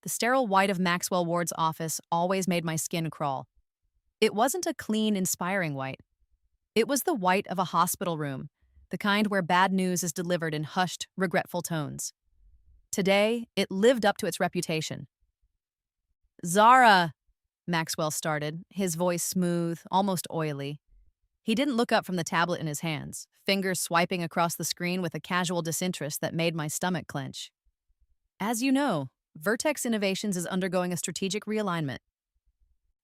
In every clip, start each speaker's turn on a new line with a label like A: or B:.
A: The sterile white of Maxwell Ward's office always made my skin crawl. It wasn't a clean, inspiring white. It was the white of a hospital room, the kind where bad news is delivered in hushed, regretful tones. Today, it lived up to its reputation. Zara, Maxwell started, his voice smooth, almost oily. He didn't look up from the tablet in his hands, fingers swiping across the screen with a casual disinterest that made my stomach clench. As you know, Vertex Innovations is undergoing a strategic realignment.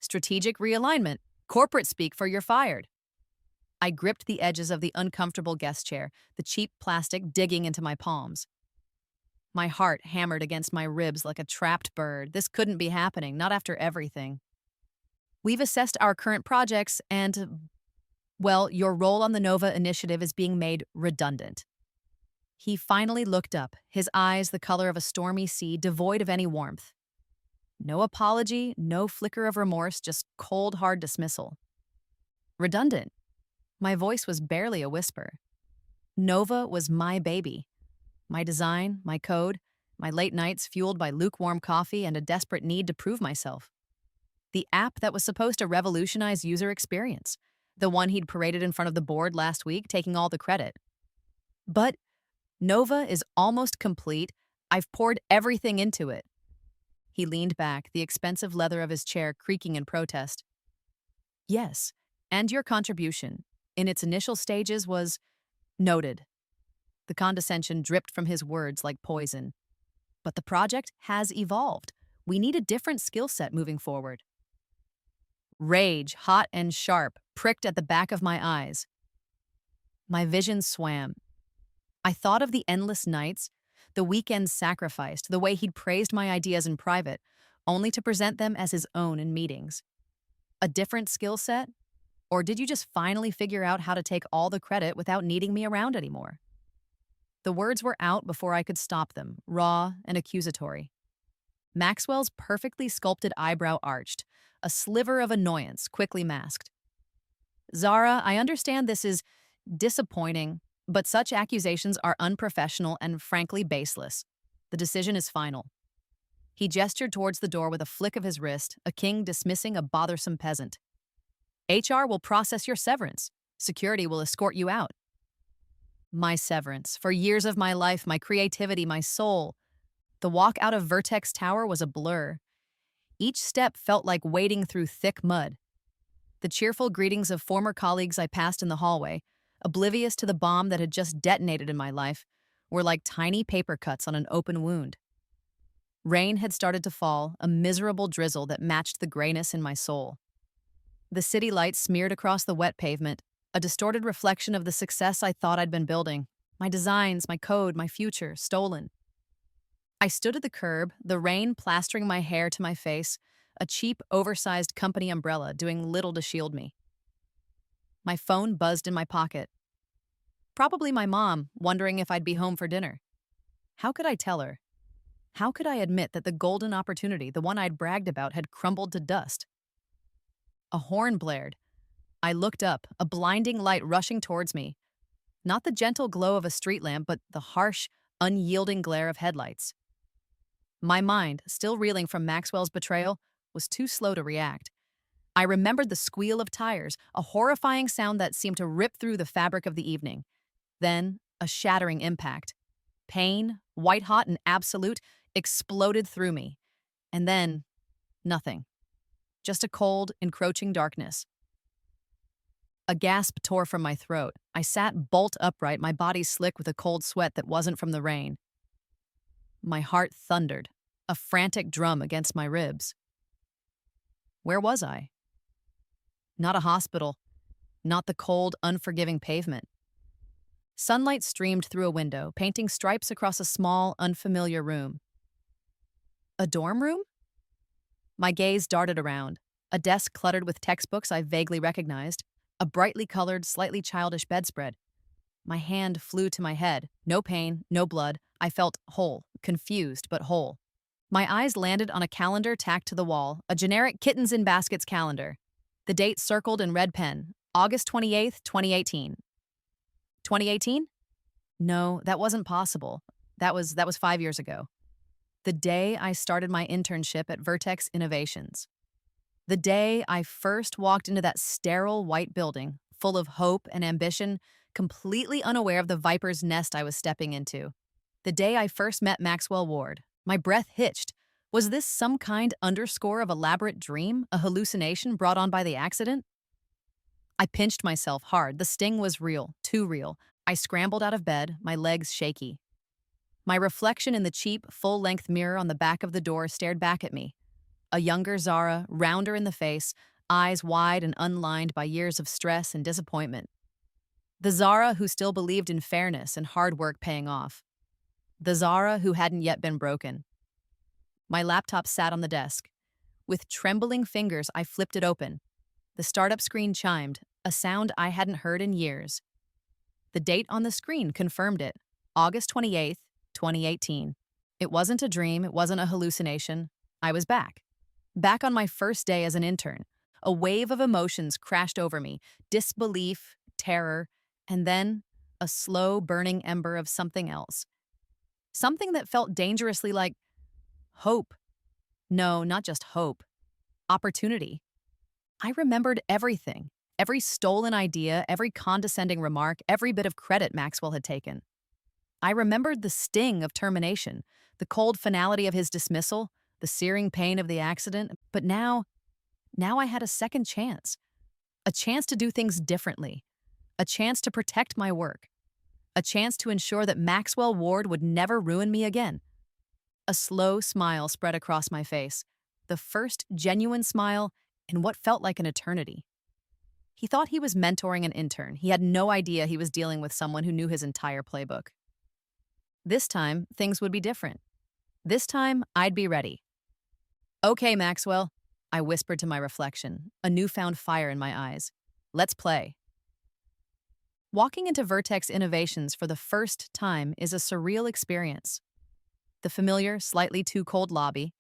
A: Strategic realignment? Corporate speak for you're fired. I gripped the edges of the uncomfortable guest chair, the cheap plastic digging into my palms. My heart hammered against my ribs like a trapped bird. This couldn't be happening, not after everything. We've assessed our current projects and, well, your role on the Nova initiative is being made redundant. He finally looked up, his eyes the color of a stormy sea, devoid of any warmth. No apology, no flicker of remorse, just cold, hard dismissal. Redundant. My voice was barely a whisper. Nova was my baby. My design, my code, my late nights fueled by lukewarm coffee and a desperate need to prove myself. The app that was supposed to revolutionize user experience. The one he'd paraded in front of the board last week, taking all the credit. But Nova is almost complete. I've poured everything into it. He leaned back, the expensive leather of his chair creaking in protest. Yes, and your contribution, in its initial stages, was noted. The condescension dripped from his words like poison. But the project has evolved. We need a different skill set moving forward. Rage, hot and sharp, pricked at the back of my eyes. My vision swam. I thought of the endless nights, the weekends sacrificed, the way he'd praised my ideas in private, only to present them as his own in meetings. A different skill set? Or did you just finally figure out how to take all the credit without needing me around anymore? The words were out before I could stop them, raw and accusatory. Maxwell's perfectly sculpted eyebrow arched, a sliver of annoyance quickly masked. Zara, I understand this is disappointing, but such accusations are unprofessional and frankly baseless. The decision is final. He gestured towards the door with a flick of his wrist, a king dismissing a bothersome peasant. HR will process your severance. Security will escort you out. My severance, for years of my life, my creativity, my soul. The walk out of Vertex Tower was a blur. Each step felt like wading through thick mud. The cheerful greetings of former colleagues I passed in the hallway, oblivious to the bomb that had just detonated in my life, were like tiny paper cuts on an open wound. Rain had started to fall, a miserable drizzle that matched the grayness in my soul. The city lights smeared across the wet pavement, a distorted reflection of the success I thought I'd been building. My designs, my code, my future, stolen. I stood at the curb, the rain plastering my hair to my face, a cheap, oversized company umbrella doing little to shield me. My phone buzzed in my pocket. Probably my mom, wondering if I'd be home for dinner. How could I tell her? How could I admit that the golden opportunity, the one I'd bragged about, had crumbled to dust? A horn blared. I looked up, a blinding light rushing towards me. Not the gentle glow of a street lamp, but the harsh, unyielding glare of headlights. My mind, still reeling from Maxwell's betrayal, was too slow to react. I remembered the squeal of tires, a horrifying sound that seemed to rip through the fabric of the evening. Then, a shattering impact. Pain, white-hot and absolute, exploded through me. And then, nothing. Just a cold, encroaching darkness. A gasp tore from my throat. I sat bolt upright, my body slick with a cold sweat that wasn't from the rain. My heart thundered, a frantic drum against my ribs. Where was I? Not a hospital. Not the cold, unforgiving pavement. Sunlight streamed through a window, painting stripes across a small, unfamiliar room. A dorm room? My gaze darted around. A desk cluttered with textbooks I vaguely recognized. A brightly colored, slightly childish bedspread. My hand flew to my head. No pain, no blood. I felt whole, confused but whole. My eyes landed on a calendar tacked to the wall, a generic kittens in baskets calendar. The date circled in red pen, August 28th, 2018. 2018? No, that wasn't possible. That was 5 years ago. The day I started my internship at Vertex Innovations. The day I first walked into that sterile white building, full of hope and ambition, completely unaware of the viper's nest I was stepping into. The day I first met Maxwell Ward. My breath hitched. Was this some kind underscore of elaborate dream, a hallucination brought on by the accident? I pinched myself hard. The sting was real, too real. I scrambled out of bed, my legs shaky. My reflection in the cheap, full-length mirror on the back of the door stared back at me. A younger Zara, rounder in the face, eyes wide and unlined by years of stress and disappointment. The Zara who still believed in fairness and hard work paying off. The Zara who hadn't yet been broken. My laptop sat on the desk. With trembling fingers, I flipped it open. The startup screen chimed, a sound I hadn't heard in years. The date on the screen confirmed it, August 28th, 2018. It wasn't a dream, it wasn't a hallucination. I was back. Back on my first day as an intern. A wave of emotions crashed over me, disbelief, terror, and then a slow burning ember of something else. Something that felt dangerously like hope. No, not just hope. Opportunity. I remembered everything. Every stolen idea, every condescending remark, every bit of credit Maxwell had taken. I remembered the sting of termination, the cold finality of his dismissal, the searing pain of the accident, but now I had a second chance. A chance to do things differently. A chance to protect my work. A chance to ensure that Maxwell Ward would never ruin me again. A slow smile spread across my face, the first genuine smile in what felt like an eternity. He thought he was mentoring an intern. He had no idea he was dealing with someone who knew his entire playbook. This time, things would be different. This time, I'd be ready. Okay, Maxwell, I whispered to my reflection, a newfound fire in my eyes. Let's play. Walking into Vertex Innovations for the first time is a surreal experience. The familiar, slightly too cold lobby,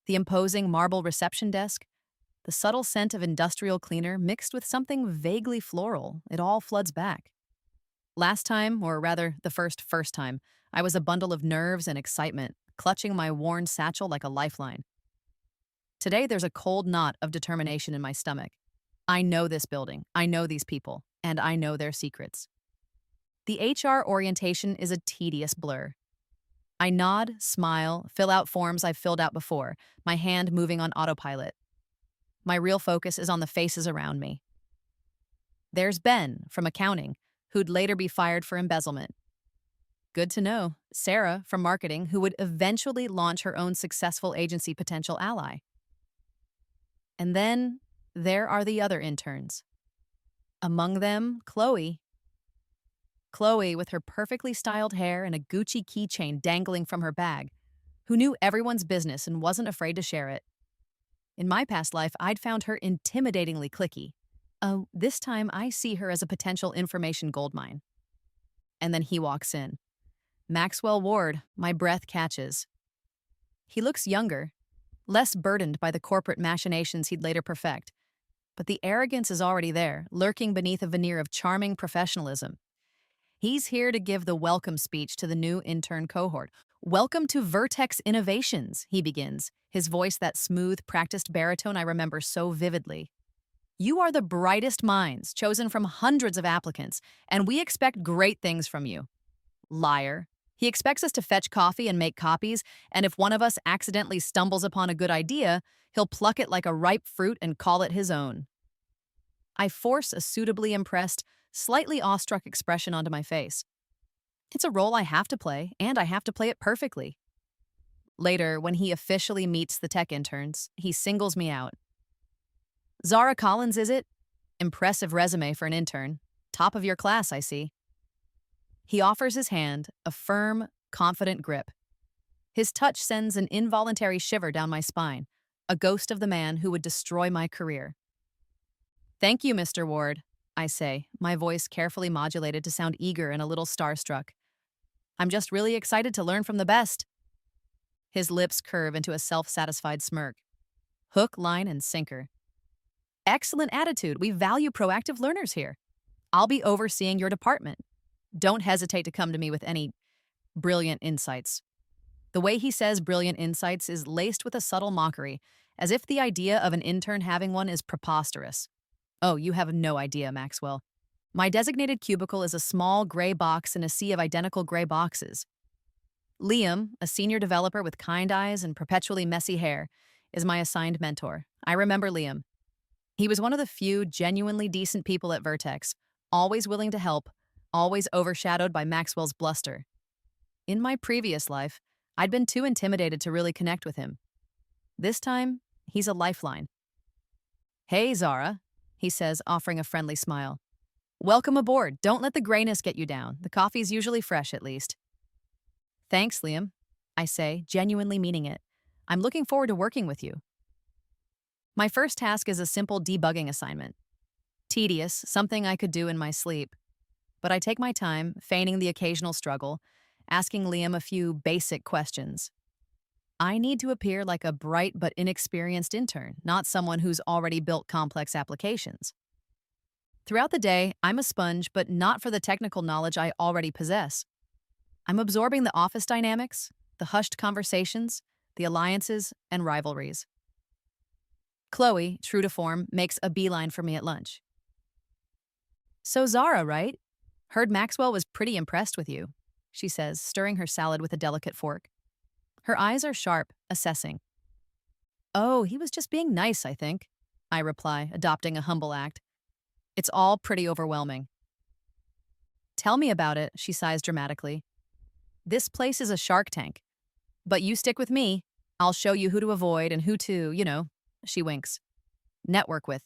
A: the imposing marble reception desk, the subtle scent of industrial cleaner mixed with something vaguely floral, it all floods back. Last time, or rather the first time, I was a bundle of nerves and excitement, clutching my worn satchel like a lifeline. Today there's a cold knot of determination in my stomach. I know this building, I know these people, and I know their secrets. The HR orientation is a tedious blur. I nod, smile, fill out forms I've filled out before, my hand moving on autopilot. My real focus is on the faces around me. There's Ben, from accounting, who'd later be fired for embezzlement. Good to know, Sarah, from marketing, who would eventually launch her own successful agency potential ally. And then there are the other interns. Among them, Chloe. Chloe, with her perfectly styled hair and a Gucci keychain dangling from her bag, who knew everyone's business and wasn't afraid to share it. In my past life, I'd found her intimidatingly cliquey. This time I see her as a potential information goldmine. And then he walks in. Maxwell Ward, my breath catches. He looks younger, less burdened by the corporate machinations he'd later perfect. But the arrogance is already there, lurking beneath a veneer of charming professionalism. He's here to give the welcome speech to the new intern cohort. Welcome to Vertex Innovations, he begins, his voice that smooth, practiced baritone I remember so vividly. You are the brightest minds, chosen from hundreds of applicants, and we expect great things from you. Liar. He expects us to fetch coffee and make copies, and if one of us accidentally stumbles upon a good idea, he'll pluck it like a ripe fruit and call it his own. I force a suitably impressed, slightly awestruck expression onto my face. It's a role I have to play, and I have to play it perfectly. Later, when he officially meets the tech interns, he singles me out. Zara Collins, is it? Impressive resume for an intern. Top of your class, I see. He offers his hand, a firm, confident grip. His touch sends an involuntary shiver down my spine, a ghost of the man who would destroy my career. Thank you, Mr. Ward, I say, my voice carefully modulated to sound eager and a little starstruck. I'm just really excited to learn from the best. His lips curve into a self-satisfied smirk. Hook, line, and sinker. Excellent attitude. We value proactive learners here. I'll be overseeing your department. Don't hesitate to come to me with any brilliant insights. The way he says brilliant insights is laced with a subtle mockery, as if the idea of an intern having one is preposterous. Oh, you have no idea, Maxwell. My designated cubicle is a small gray box in a sea of identical gray boxes. Liam, a senior developer with kind eyes and perpetually messy hair, is my assigned mentor. I remember Liam. He was one of the few genuinely decent people at Vertex, always willing to help, always overshadowed by Maxwell's bluster. In my previous life, I'd been too intimidated to really connect with him. This time, he's a lifeline. "Hey, Zara," he says, offering a friendly smile. "Welcome aboard. Don't let the grayness get you down. The coffee's usually fresh, at least." "Thanks, Liam," I say, genuinely meaning it. "I'm looking forward to working with you." My first task is a simple debugging assignment. Tedious, something I could do in my sleep. But I take my time, feigning the occasional struggle, asking Liam a few basic questions. I need to appear like a bright but inexperienced intern, not someone who's already built complex applications. Throughout the day, I'm a sponge, but not for the technical knowledge I already possess. I'm absorbing the office dynamics, the hushed conversations, the alliances, and rivalries. Chloe, true to form, makes a beeline for me at lunch. "So Zara, right? Heard Maxwell was pretty impressed with you," she says, stirring her salad with a delicate fork. Her eyes are sharp, assessing. "Oh, he was just being nice, I think," I reply, adopting a humble act. "It's all pretty overwhelming." "Tell me about it," she sighs dramatically. "This place is a shark tank. But you stick with me. I'll show you who to avoid and who to, she winks, network with."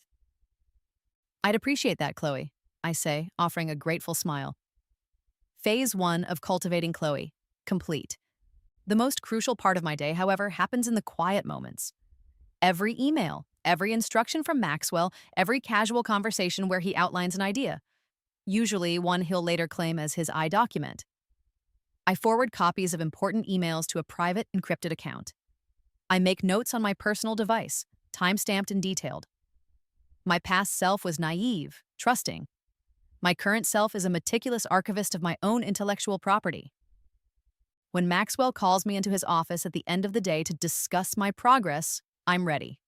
A: "I'd appreciate that, Chloe," I say, offering a grateful smile. Phase 1 of cultivating Chloe, complete. The most crucial part of my day, however, happens in the quiet moments. Every email, every instruction from Maxwell, every casual conversation where he outlines an idea. Usually one he'll later claim as his iDocument. I forward copies of important emails to a private, encrypted account. I make notes on my personal device, time-stamped and detailed. My past self was naive, trusting. My current self is a meticulous archivist of my own intellectual property. When Maxwell calls me into his office at the end of the day to discuss my progress, I'm ready.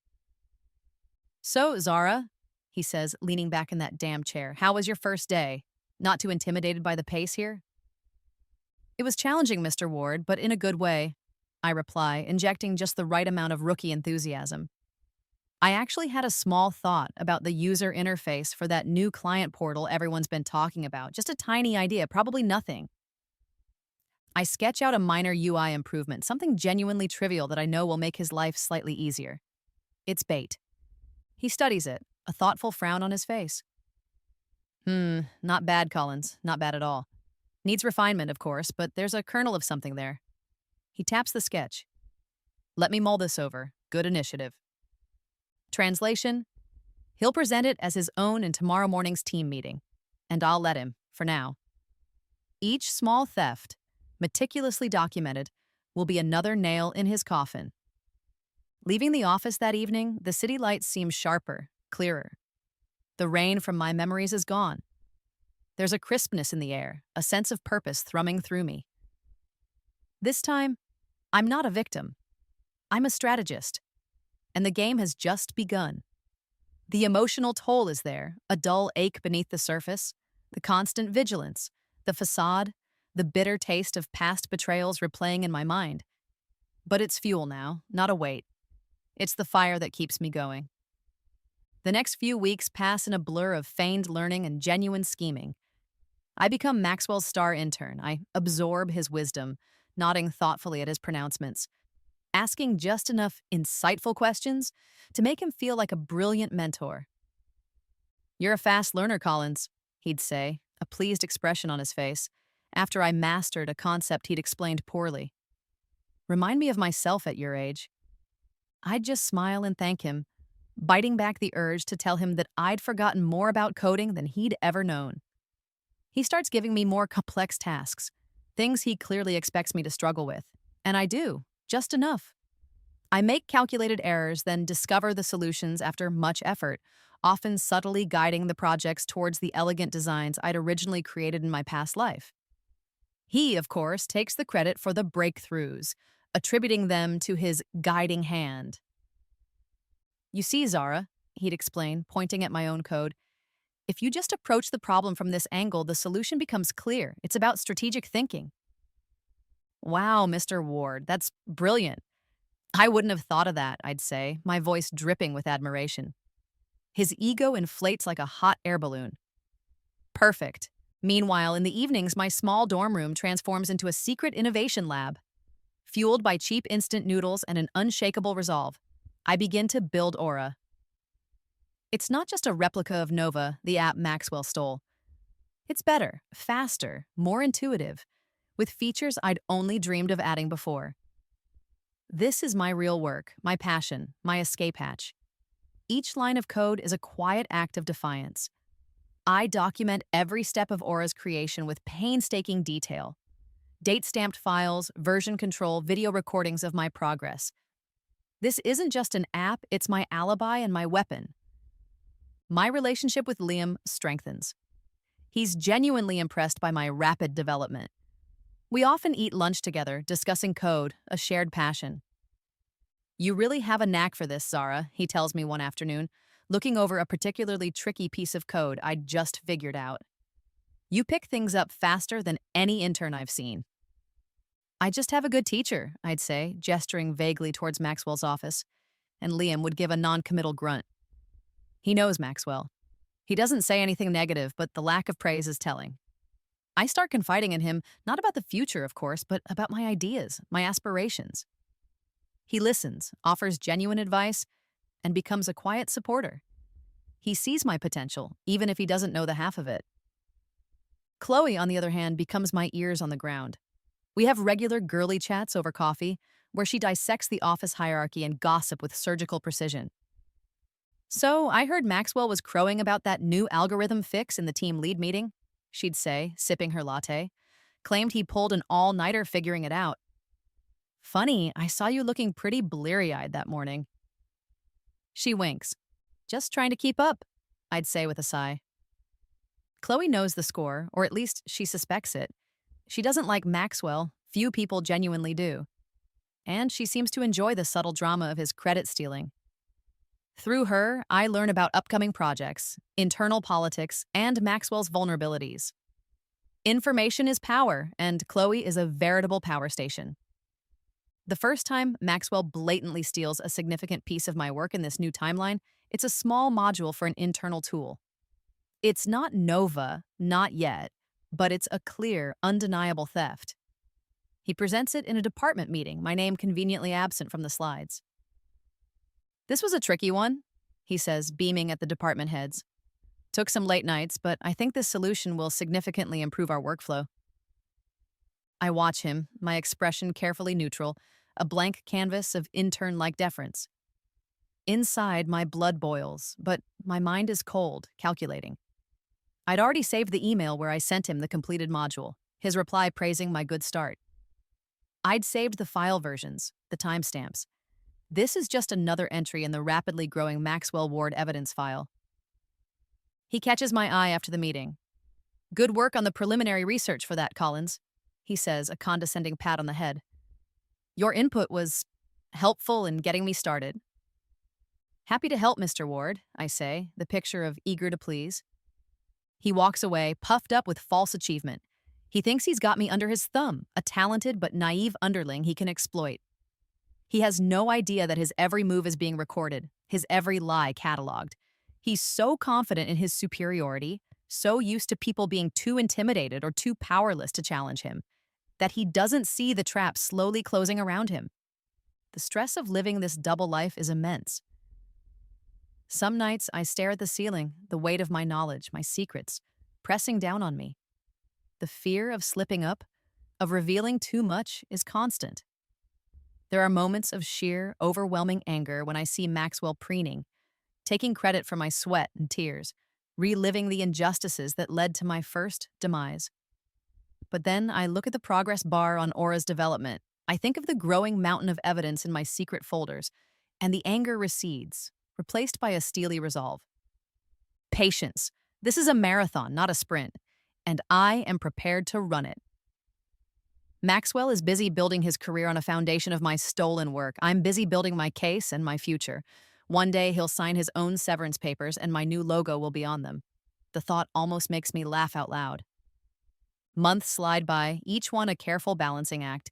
A: "So, Zara," he says, leaning back in that damn chair, "how was your first day? Not too intimidated by the pace here?" "It was challenging, Mr. Ward, but in a good way," I reply, injecting just the right amount of rookie enthusiasm. I actually had a small thought about the user interface for that new client portal everyone's been talking about. Just a tiny idea, probably nothing. I sketch out a minor UI improvement, something genuinely trivial that I know will make his life slightly easier. It's bait. He studies it, a thoughtful frown on his face. Not bad, Collins. Not bad at all. Needs refinement, of course, but there's a kernel of something there." He taps the sketch. "Let me mull this over. Good initiative." Translation: he'll present it as his own in tomorrow morning's team meeting. And I'll let him, for now. Each small theft, meticulously documented, will be another nail in his coffin. Leaving the office that evening, the city lights seem sharper, clearer. The rain from my memories is gone. There's a crispness in the air, a sense of purpose thrumming through me. This time, I'm not a victim. I'm a strategist. And the game has just begun. The emotional toll is there, a dull ache beneath the surface, the constant vigilance, the facade, the bitter taste of past betrayals replaying in my mind. But it's fuel now, not a weight. It's the fire that keeps me going. The next few weeks pass in a blur of feigned learning and genuine scheming. I become Maxwell's star intern. I absorb his wisdom, nodding thoughtfully at his pronouncements, asking just enough insightful questions to make him feel like a brilliant mentor. "You're a fast learner, Collins," he'd say, a pleased expression on his face, after I mastered a concept he'd explained poorly. "Remind me of myself at your age." I'd just smile and thank him, biting back the urge to tell him that I'd forgotten more about coding than he'd ever known. He starts giving me more complex tasks, things he clearly expects me to struggle with, and I do, just enough. I make calculated errors, then discover the solutions after much effort, often subtly guiding the projects towards the elegant designs I'd originally created in my past life. He, of course, takes the credit for the breakthroughs, attributing them to his guiding hand. You see, Zara, he'd explain, pointing at my own code, if you just approach the problem from this angle, the solution becomes clear. It's about strategic thinking. Wow, Mr. Ward, that's brilliant. I wouldn't have thought of that, I'd say, my voice dripping with admiration. His ego inflates like a hot air balloon. Perfect. Meanwhile, in the evenings, my small dorm room transforms into a secret innovation lab. Fueled by cheap instant noodles and an unshakable resolve, I begin to build Aura. It's not just a replica of Nova, the app Maxwell stole. It's better, faster, more intuitive, with features I'd only dreamed of adding before. This is my real work, my passion, my escape hatch. Each line of code is a quiet act of defiance. I document every step of Aura's creation with painstaking detail. Date-stamped files, version control, video recordings of my progress. This isn't just an app, it's my alibi and my weapon. My relationship with Liam strengthens. He's genuinely impressed by my rapid development. We often eat lunch together, discussing code, a shared passion. You really have a knack for this, Zara, he tells me one afternoon, looking over a particularly tricky piece of code I'd just figured out. You pick things up faster than any intern I've seen. I just have a good teacher, I'd say, gesturing vaguely towards Maxwell's office, and Liam would give a non-committal grunt. He knows Maxwell. He doesn't say anything negative, but the lack of praise is telling. I start confiding in him, not about the future, of course, but about my ideas, my aspirations. He listens, offers genuine advice, and becomes a quiet supporter. He sees my potential, even if he doesn't know the half of it. Chloe, on the other hand, becomes my ears on the ground. We have regular girly chats over coffee, where she dissects the office hierarchy and gossip with surgical precision. So, I heard Maxwell was crowing about that new algorithm fix in the team lead meeting, she'd say, sipping her latte. Claimed he pulled an all-nighter figuring it out. Funny, I saw you looking pretty bleary-eyed that morning. She winks. Just trying to keep up, I'd say with a sigh. Chloe knows the score, or at least she suspects it. She doesn't like Maxwell, few people genuinely do. And she seems to enjoy the subtle drama of his credit stealing. Through her, I learn about upcoming projects, internal politics, and Maxwell's vulnerabilities. Information is power, and Chloe is a veritable power station. The first time Maxwell blatantly steals a significant piece of my work in this new timeline, it's a small module for an internal tool. It's not Nova, not yet, but it's a clear, undeniable theft. He presents it in a department meeting, my name conveniently absent from the slides. This was a tricky one, he says, beaming at the department heads. Took some late nights, but I think this solution will significantly improve our workflow. I watch him, my expression carefully neutral, a blank canvas of intern-like deference. Inside, my blood boils, but my mind is cold, calculating. I'd already saved the email where I sent him the completed module, his reply praising my good start. I'd saved the file versions, the timestamps. This is just another entry in the rapidly growing Maxwell Ward evidence file. He catches my eye after the meeting. Good work on the preliminary research for that, Collins, he says, a condescending pat on the head. Your input was helpful in getting me started. Happy to help, Mr. Ward, I say, the picture of eager to please. He walks away, puffed up with false achievement. He thinks he's got me under his thumb, a talented but naive underling he can exploit. He has no idea that his every move is being recorded, his every lie cataloged. He's so confident in his superiority, so used to people being too intimidated or too powerless to challenge him, that he doesn't see the trap slowly closing around him. The stress of living this double life is immense. Some nights I stare at the ceiling, the weight of my knowledge, my secrets, pressing down on me. The fear of slipping up, of revealing too much, is constant. There are moments of sheer, overwhelming anger when I see Maxwell preening, taking credit for my sweat and tears, reliving the injustices that led to my first demise. But then I look at the progress bar on Aura's development. I think of the growing mountain of evidence in my secret folders, and the anger recedes, replaced by a steely resolve. Patience. This is a marathon, not a sprint, and I am prepared to run it. Maxwell is busy building his career on a foundation of my stolen work. I'm busy building my case and my future. One day he'll sign his own severance papers and my new logo will be on them. The thought almost makes me laugh out loud. Months slide by, each one a careful balancing act.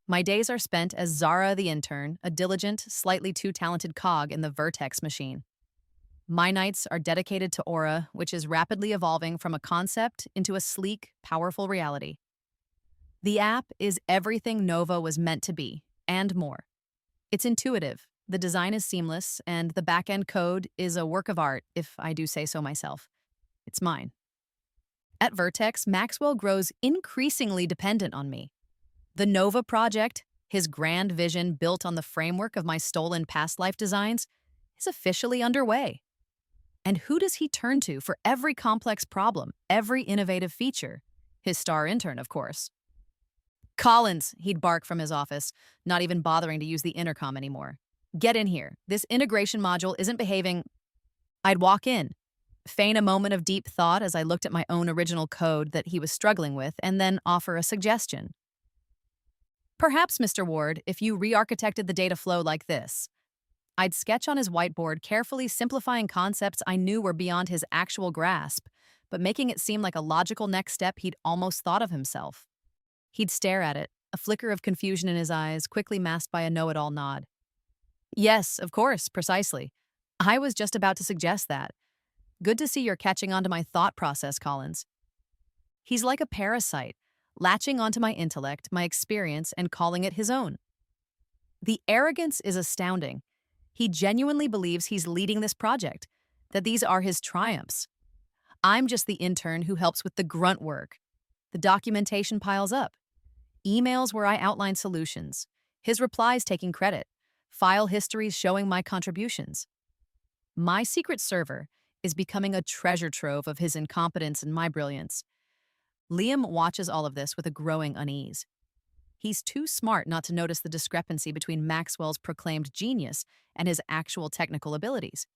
A: My days are spent as Zara the intern, a diligent, slightly too talented cog in the Vertex machine. My nights are dedicated to Aura, which is rapidly evolving from a concept into a sleek, powerful reality. The app is everything Nova was meant to be, and more. It's intuitive, the design is seamless, and the back-end code is a work of art, if I do say so myself. It's mine. At Vertex, Maxwell grows increasingly dependent on me. The Nova project, his grand vision built on the framework of my stolen past life designs, is officially underway. And who does he turn to for every complex problem, every innovative feature? His star intern, of course. Collins, he'd bark from his office, not even bothering to use the intercom anymore. Get in here. This integration module isn't behaving. I'd walk in, feign a moment of deep thought as I looked at my own original code that he was struggling with, and then offer a suggestion. Perhaps, Mr. Ward, if you re-architected the data flow like this. I'd sketch on his whiteboard, carefully simplifying concepts I knew were beyond his actual grasp, but making it seem like a logical next step he'd almost thought of himself. He'd stare at it, a flicker of confusion in his eyes, quickly masked by a know-it-all nod. Yes, of course, precisely. I was just about to suggest that. Good to see you're catching on to my thought process, Collins. He's like a parasite, latching onto my intellect, my experience, and calling it his own. The arrogance is astounding. He genuinely believes he's leading this project, that these are his triumphs. I'm just the intern who helps with the grunt work. The documentation piles up. Emails where I outline solutions. His replies taking credit. File histories showing my contributions. My secret server is becoming a treasure trove of his incompetence and my brilliance. Liam watches all of this with a growing unease. He's too smart not to notice the discrepancy between Maxwell's proclaimed genius and his actual technical abilities.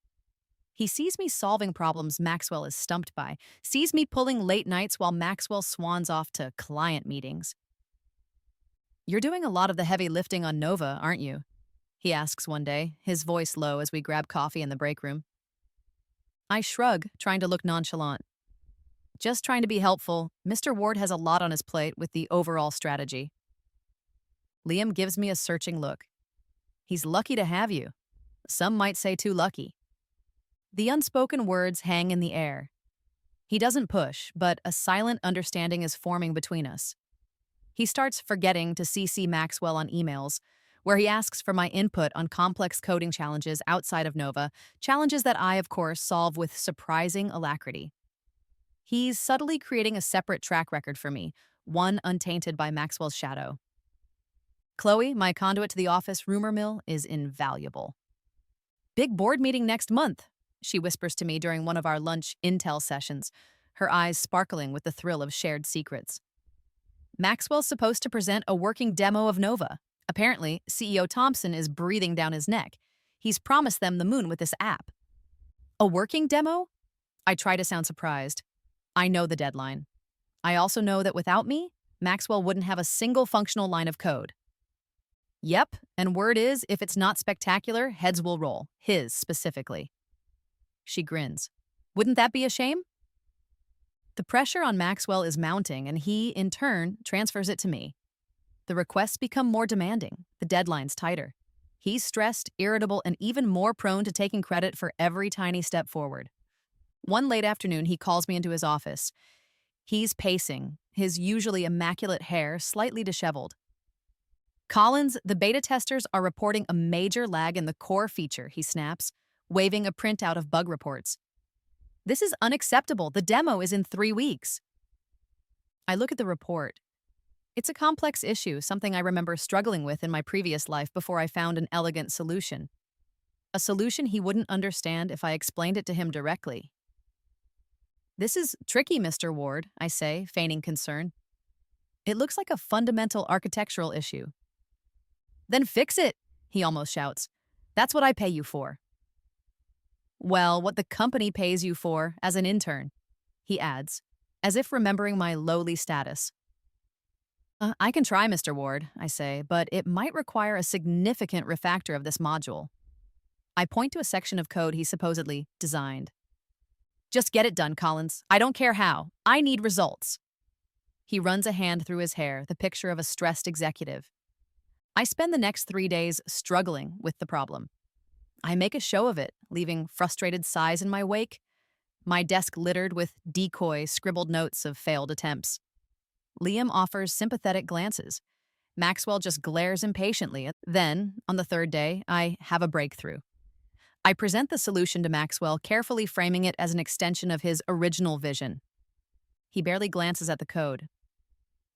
A: He sees me solving problems Maxwell is stumped by, sees me pulling late nights while Maxwell swans off to client meetings. You're doing a lot of the heavy lifting on Nova, aren't you? He asks one day, his voice low as we grab coffee in the break room. I shrug, trying to look nonchalant. Just trying to be helpful. Mr. Ward has a lot on his plate with the overall strategy. Liam gives me a searching look. He's lucky to have you. Some might say too lucky. The unspoken words hang in the air. He doesn't push, but a silent understanding is forming between us. He starts forgetting to CC Maxwell on emails, where he asks for my input on complex coding challenges outside of Nova, challenges that I, of course, solve with surprising alacrity. He's subtly creating a separate track record for me, one untainted by Maxwell's shadow. Chloe, my conduit to the office rumor mill, is invaluable. Big board meeting next month, she whispers to me during one of our lunch intel sessions, her eyes sparkling with the thrill of shared secrets. Maxwell's supposed to present a working demo of Nova. Apparently, CEO Thompson is breathing down his neck. He's promised them the moon with this app. A working demo? I try to sound surprised. I know the deadline. I also know that without me, Maxwell wouldn't have a single functional line of code. Yep, and word is, if it's not spectacular, heads will roll. His, specifically. She grins. Wouldn't that be a shame? The pressure on Maxwell is mounting, and he, in turn, transfers it to me. The requests become more demanding, the deadline's tighter. He's stressed, irritable, and even more prone to taking credit for every tiny step forward. One late afternoon, he calls me into his office. He's pacing, his usually immaculate hair slightly disheveled. Collins, the beta testers are reporting a major lag in the core feature, he snaps, waving a printout of bug reports. This is unacceptable. The demo is in 3 weeks. I look at the report. It's a complex issue, something I remember struggling with in my previous life before I found an elegant solution. A solution he wouldn't understand if I explained it to him directly. This is tricky, Mr. Ward, I say, feigning concern. It looks like a fundamental architectural issue. Then fix it, he almost shouts. That's what I pay you for. Well, what the company pays you for as an intern, he adds, as if remembering my lowly status. I can try, Mr. Ward, I say, but it might require a significant refactor of this module. I point to a section of code he supposedly designed. Just get it done, Collins. I don't care how. I need results. He runs a hand through his hair, the picture of a stressed executive. I spend the next 3 days struggling with the problem. I make a show of it, leaving frustrated sighs in my wake, my desk littered with decoy scribbled notes of failed attempts. Liam offers sympathetic glances. Maxwell just glares impatiently. Then, on the third day, I have a breakthrough. I present the solution to Maxwell, carefully framing it as an extension of his original vision. He barely glances at the code.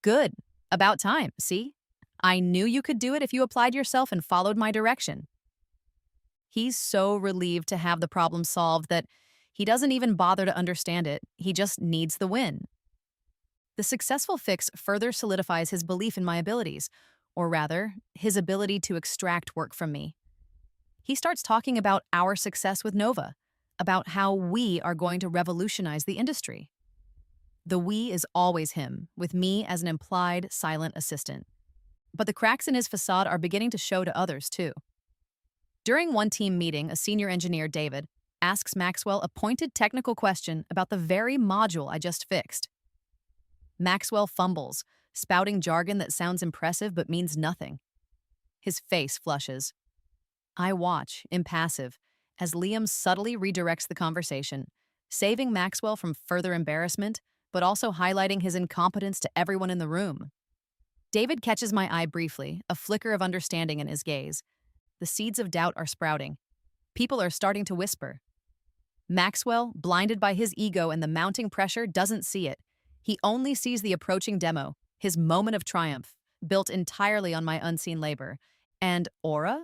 A: Good. About time, see? I knew you could do it if you applied yourself and followed my direction. He's so relieved to have the problem solved that he doesn't even bother to understand it. He just needs the win. The successful fix further solidifies his belief in my abilities, or rather, his ability to extract work from me. He starts talking about our success with Nova, about how we are going to revolutionize the industry. The we is always him, with me as an implied, silent assistant. But the cracks in his facade are beginning to show to others, too. During one team meeting, a senior engineer, David, asks Maxwell a pointed technical question about the very module I just fixed. Maxwell fumbles, spouting jargon that sounds impressive but means nothing. His face flushes. I watch, impassive, as Liam subtly redirects the conversation, saving Maxwell from further embarrassment, but also highlighting his incompetence to everyone in the room. David catches my eye briefly, a flicker of understanding in his gaze. The seeds of doubt are sprouting. People are starting to whisper. Maxwell, blinded by his ego and the mounting pressure, doesn't see it. He only sees the approaching demo, his moment of triumph, built entirely on my unseen labor. And Aura?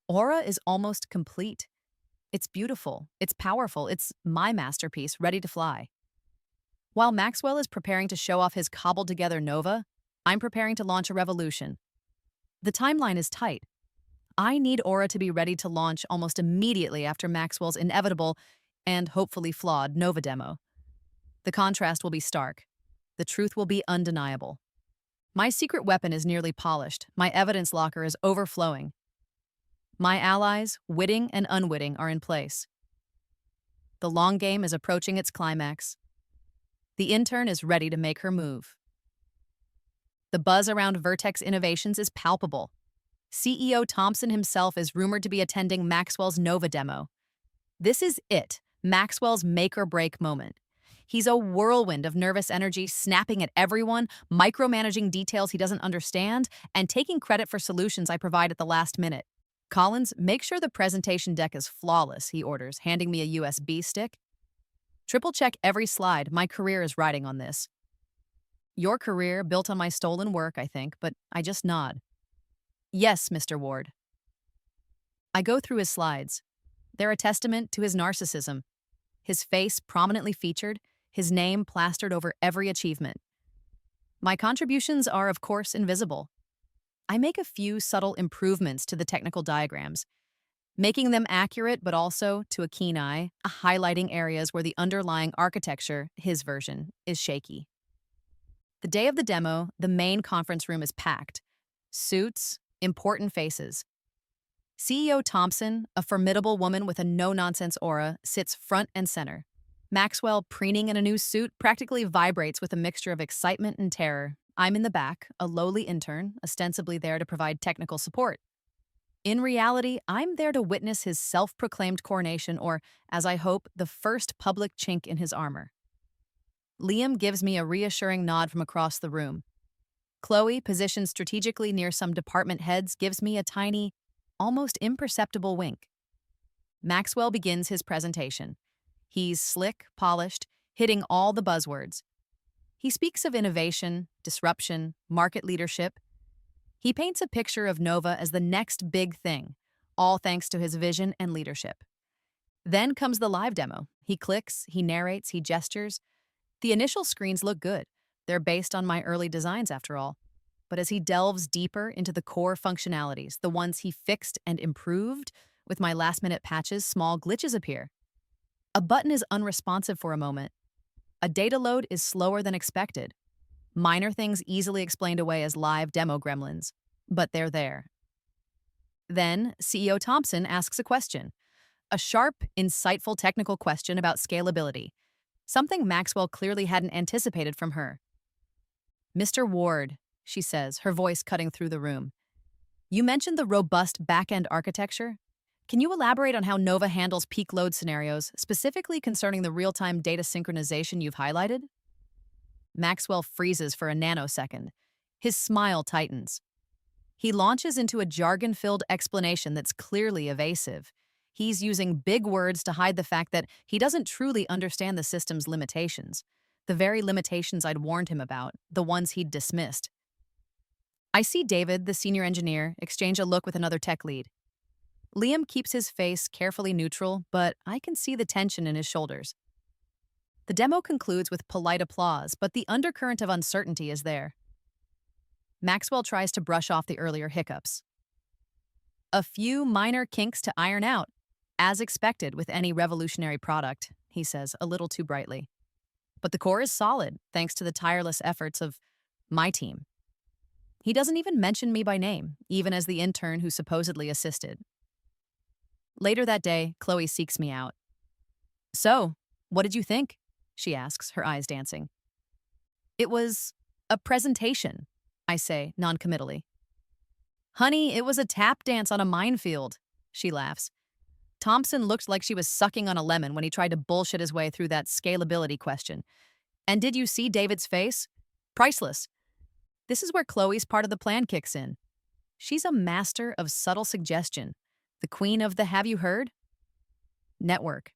A: Aura is almost complete. It's beautiful, it's powerful, it's my masterpiece, ready to fly. While Maxwell is preparing to show off his cobbled-together Nova, I'm preparing to launch a revolution. The timeline is tight. I need Aura to be ready to launch almost immediately after Maxwell's inevitable and hopefully flawed Nova demo. The contrast will be stark. The truth will be undeniable. My secret weapon is nearly polished. My evidence locker is overflowing. My allies, witting and unwitting, are in place. The long game is approaching its climax. The intern is ready to make her move. The buzz around Vertex Innovations is palpable. CEO Thompson himself is rumored to be attending Maxwell's Nova demo. This is it, Maxwell's make-or-break moment. He's a whirlwind of nervous energy, snapping at everyone, micromanaging details he doesn't understand, and taking credit for solutions I provide at the last minute. Collins, make sure the presentation deck is flawless, he orders, handing me a USB stick. Triple-check every slide. My career is riding on this. Your career built on my stolen work, I think, but I just nod. Yes, Mr. Ward. I go through his slides. They're a testament to his narcissism. His face prominently featured, his name plastered over every achievement. My contributions are, of course, invisible. I make a few subtle improvements to the technical diagrams, making them accurate but also, to a keen eye, highlighting areas where the underlying architecture, his version, is shaky. The day of the demo, the main conference room is packed. Suits, important faces. CEO Thompson, a formidable woman with a no-nonsense aura, sits front and center. Maxwell, preening in a new suit, practically vibrates with a mixture of excitement and terror. I'm in the back, a lowly intern, ostensibly there to provide technical support. In reality, I'm there to witness his self-proclaimed coronation, or, as I hope, the first public chink in his armor. Liam gives me a reassuring nod from across the room. Chloe, positioned strategically near some department heads, gives me a tiny, almost imperceptible wink. Maxwell begins his presentation. He's slick, polished, hitting all the buzzwords. He speaks of innovation, disruption, market leadership. He paints a picture of Nova as the next big thing, all thanks to his vision and leadership. Then comes the live demo. He clicks, he narrates, he gestures. The initial screens look good. They're based on my early designs, after all. But as he delves deeper into the core functionalities, the ones he fixed and improved, with my last-minute patches, small glitches appear. A button is unresponsive for a moment. A data load is slower than expected. Minor things easily explained away as live demo gremlins, but they're there. Then, CEO Thompson asks a question, a sharp, insightful technical question about scalability, something Maxwell clearly hadn't anticipated from her. "Mr. Ward," she says, her voice cutting through the room, "you mentioned the robust back-end architecture. Can you elaborate on how Nova handles peak load scenarios, specifically concerning the real-time data synchronization you've highlighted?" Maxwell freezes for a nanosecond. His smile tightens. He launches into a jargon-filled explanation that's clearly evasive. He's using big words to hide the fact that he doesn't truly understand the system's limitations, the very limitations I'd warned him about, the ones he'd dismissed. I see David, the senior engineer, exchange a look with another tech lead. Liam keeps his face carefully neutral, but I can see the tension in his shoulders. The demo concludes with polite applause, but the undercurrent of uncertainty is there. Maxwell tries to brush off the earlier hiccups. "A few minor kinks to iron out, as expected with any revolutionary product," he says, a little too brightly. "But the core is solid, thanks to the tireless efforts of my team." He doesn't even mention me by name, even as the intern who supposedly assisted. Later that day, Chloe seeks me out. "So, what did you think?" she asks, her eyes dancing. "It was a presentation," I say, noncommittally. "Honey, it was a tap dance on a minefield," she laughs. "Thompson looked like she was sucking on a lemon when he tried to bullshit his way through that scalability question. And did you see David's face? Priceless." This is where Chloe's part of the plan kicks in. She's a master of subtle suggestion, the queen of the "have you heard?" network.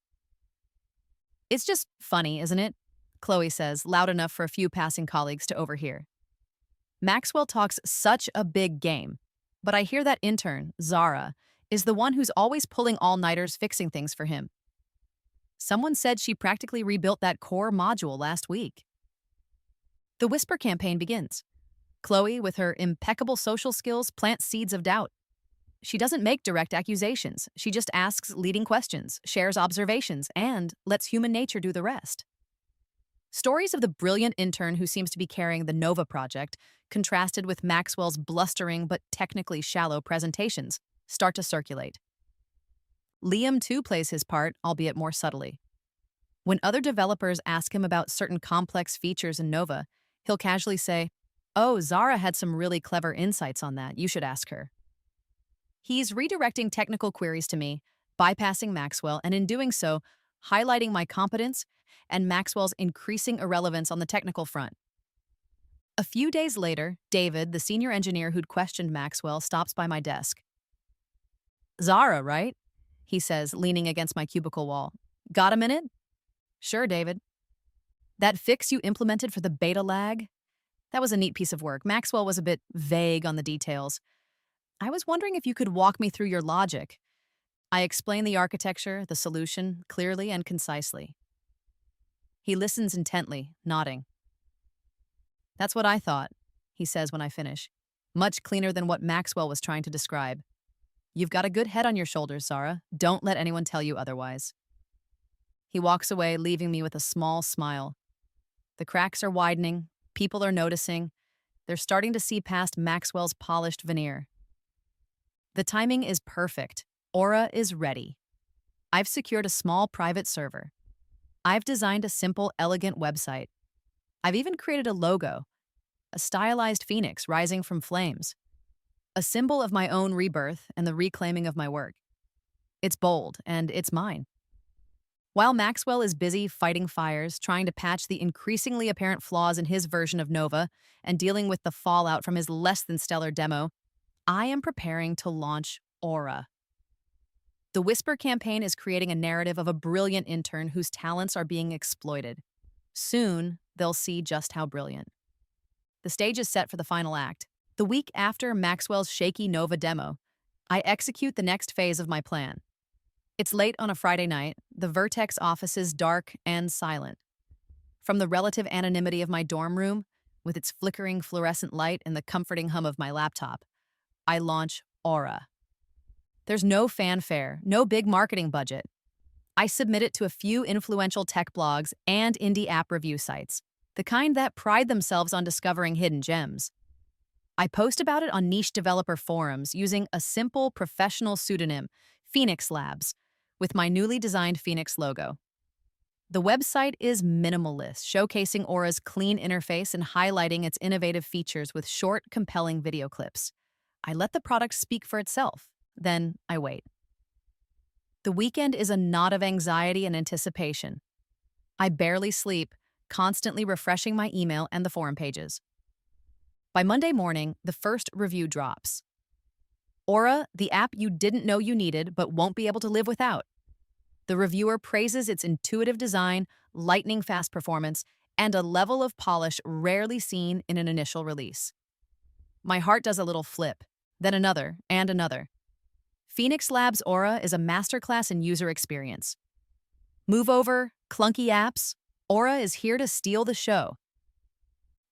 A: "It's just funny, isn't it?" Chloe says, loud enough for a few passing colleagues to overhear. Maxwell talks such a big game, but I hear that intern, Zara, is the one who's always pulling all-nighters fixing things for him. Someone said she practically rebuilt that core module last week. The whisper campaign begins. Chloe, with her impeccable social skills, plants seeds of doubt. She doesn't make direct accusations. She just asks leading questions, shares observations, and lets human nature do the rest. Stories of the brilliant intern who seems to be carrying the Nova project, contrasted with Maxwell's blustering but technically shallow presentations, start to circulate. Liam too plays his part, albeit more subtly. When other developers ask him about certain complex features in Nova, he'll casually say, "Oh, Zara had some really clever insights on that. You should ask her." He's redirecting technical queries to me, bypassing Maxwell, and in doing so, highlighting my competence and Maxwell's increasing irrelevance on the technical front. A few days later, David, the senior engineer who'd questioned Maxwell, stops by my desk. "Zara, right?" he says, leaning against my cubicle wall. "Got a minute?" "Sure, David." "That fix you implemented for the beta lag? That was a neat piece of work. Maxwell was a bit vague on the details. I was wondering if you could walk me through your logic." I explain the architecture, the solution, clearly and concisely. He listens intently, nodding. "That's what I thought," he says when I finish. "Much cleaner than what Maxwell was trying to describe. You've got a good head on your shoulders, Zara. Don't let anyone tell you otherwise." He walks away, leaving me with a small smile. The cracks are widening. People are noticing. They're starting to see past Maxwell's polished veneer. The timing is perfect. Aura is ready. I've secured a small private server. I've designed a simple, elegant website. I've even created a logo, a stylized phoenix rising from flames, a symbol of my own rebirth and the reclaiming of my work. It's bold, and it's mine. While Maxwell is busy fighting fires, trying to patch the increasingly apparent flaws in his version of Nova, and dealing with the fallout from his less-than-stellar demo, I am preparing to launch Aura. The Whisper campaign is creating a narrative of a brilliant intern whose talents are being exploited. Soon, they'll see just how brilliant. The stage is set for the final act. The week after Maxwell's shaky Nova demo, I execute the next phase of my plan. It's late on a Friday night. The Vertex office is dark and silent. From the relative anonymity of my dorm room, with its flickering fluorescent light and the comforting hum of my laptop, I launch Aura. There's no fanfare, no big marketing budget. I submit it to a few influential tech blogs and indie app review sites. the kind that pride themselves on discovering hidden gems. I post about it on niche developer forums using a simple professional pseudonym, Phoenix Labs, with my newly designed Phoenix logo. The website is minimalist, showcasing Aura's clean interface and highlighting its innovative features with short, compelling video clips. I let the product speak for itself. Then I wait. The weekend is a knot of anxiety and anticipation. I barely sleep, constantly refreshing my email and the forum pages. By Monday morning, the first review drops. Aura, the app you didn't know you needed but won't be able to live without. The reviewer praises its intuitive design, lightning-fast performance, and a level of polish rarely seen in an initial release. My heart does a little flip, then another and another. Phoenix Labs Aura is a masterclass in user experience. Move over, clunky apps, Aura is here to steal the show.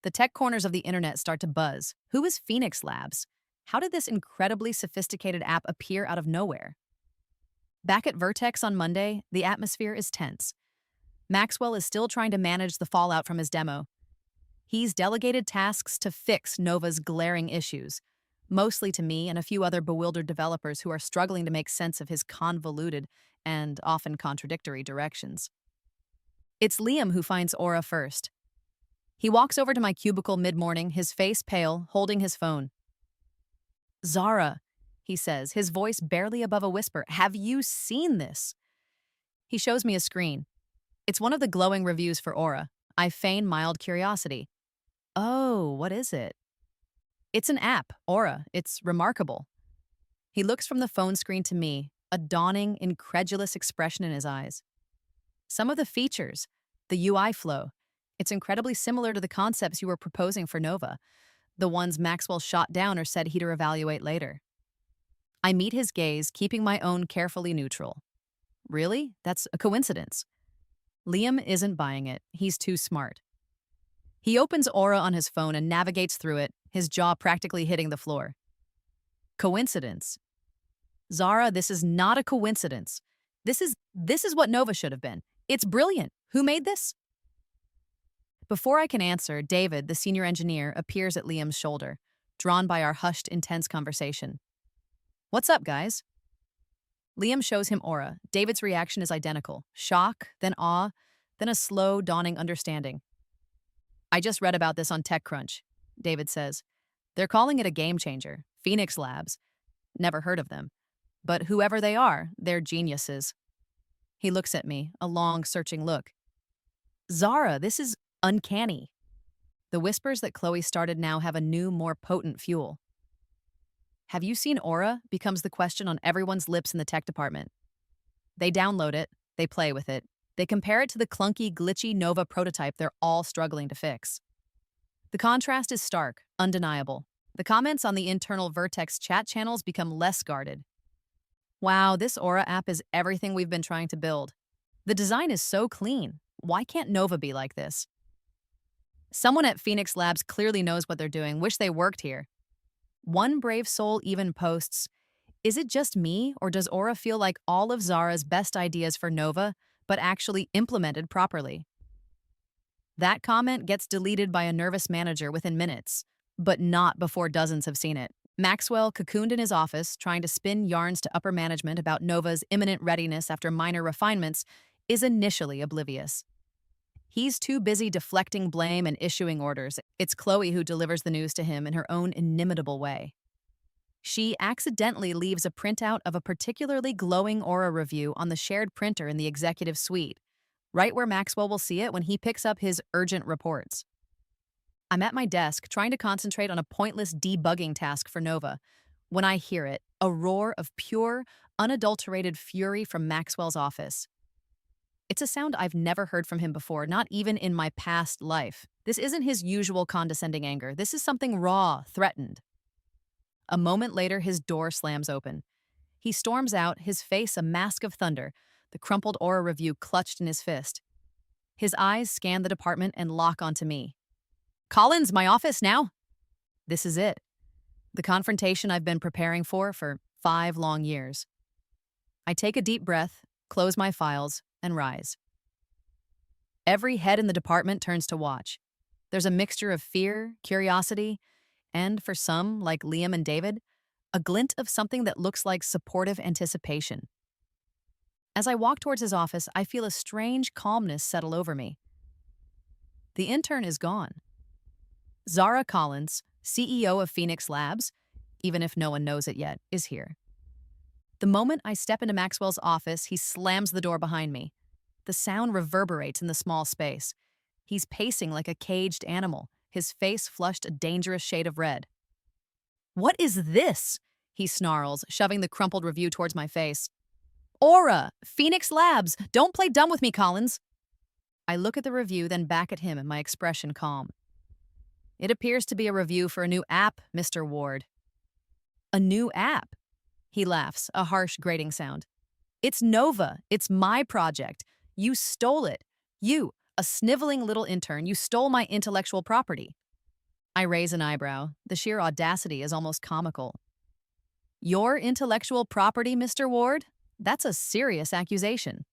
A: The tech corners of the internet start to buzz. Who is Phoenix Labs? How did this incredibly sophisticated app appear out of nowhere? Back at Vertex on Monday, the atmosphere is tense. Maxwell is still trying to manage the fallout from his demo. He's delegated tasks to fix Nova's glaring issues, mostly to me and a few other bewildered developers who are struggling to make sense of his convoluted and often contradictory directions. It's Liam who finds Aura first. He walks over to my cubicle mid-morning, his face pale, holding his phone. "Zara," he says, his voice barely above a whisper, "have you seen this?" He shows me a screen. It's one of the glowing reviews for Aura. I feign mild curiosity. "Oh, what is it?" "It's an app, Aura. It's remarkable." He looks from the phone screen to me, a dawning, incredulous expression in his eyes. "Some of the features, the UI flow, it's incredibly similar to the concepts you were proposing for Nova, the ones Maxwell shot down or said he'd evaluate later." I meet his gaze, keeping my own carefully neutral. "Really? That's a coincidence." Liam isn't buying it. He's too smart. He opens Aura on his phone and navigates through it, his jaw practically hitting the floor. "Coincidence? Zara, this is not a coincidence. This is what Nova should have been. It's brilliant. Who made this?" Before I can answer, David, the senior engineer, appears at Liam's shoulder, drawn by our hushed, intense conversation. "What's up, guys?" Liam shows him Aura. David's reaction is identical. Shock, then awe, then a slow, dawning understanding. "I just read about this on TechCrunch," David says. "They're calling it a game changer. Phoenix Labs. Never heard of them. But whoever they are, they're geniuses." He looks at me, a long, searching look. "Zara, this is uncanny." The whispers that Chloe started now have a new, more potent fuel. "Have you seen Aura?" becomes the question on everyone's lips in the tech department. They download it, they play with it, they compare it to the clunky, glitchy Nova prototype they're all struggling to fix. The contrast is stark, undeniable. The comments on the internal Vertex chat channels become less guarded. "Wow, this Aura app is everything we've been trying to build. The design is so clean. Why can't Nova be like this?" Someone at Phoenix Labs clearly knows what they're doing. Wish they worked here. One brave soul even posts, "Is it just me, or does Aura feel like all of Zara's best ideas for Nova, but actually implemented properly?" That comment gets deleted by a nervous manager within minutes, but not before dozens have seen it. Maxwell, cocooned in his office, trying to spin yarns to upper management about Nova's imminent readiness after minor refinements, is initially oblivious. He's too busy deflecting blame and issuing orders. It's Chloe who delivers the news to him in her own inimitable way. She accidentally leaves a printout of a particularly glowing Aura review on the shared printer in the executive suite, right where Maxwell will see it when he picks up his urgent reports. I'm at my desk trying to concentrate on a pointless debugging task for Nova when I hear it, a roar of pure, unadulterated fury from Maxwell's office. It's a sound I've never heard from him before, not even in my past life. This isn't his usual condescending anger. This is something raw, threatened. A moment later, his door slams open. He storms out, his face a mask of thunder, the crumpled Aura review clutched in his fist. His eyes scan the department and lock onto me. "Collins, my office now?" This is it. The confrontation I've been preparing for 5 long years. I take a deep breath, close my files, and rise. Every head in the department turns to watch. There's a mixture of fear, curiosity, and for some, like Liam and David, a glint of something that looks like supportive anticipation. As I walk towards his office, I feel a strange calmness settle over me. The intern is gone. Zara Collins, CEO of Phoenix Labs, even if no one knows it yet, is here. The moment I step into Maxwell's office, he slams the door behind me. The sound reverberates in the small space. He's pacing like a caged animal, his face flushed a dangerous shade of red. "What is this?" he snarls, shoving the crumpled review towards my face. "Aura! Phoenix Labs! Don't play dumb with me, Collins!" I look at the review, then back at him, and my expression calm. "It appears to be a review for a new app, Mr. Ward." "A new app?" He laughs, a harsh, grating sound. "It's Nova. It's my project. You stole it. You, a sniveling little intern, you stole my intellectual property." I raise an eyebrow. The sheer audacity is almost comical. "Your intellectual property, Mr. Ward? That's a serious accusation."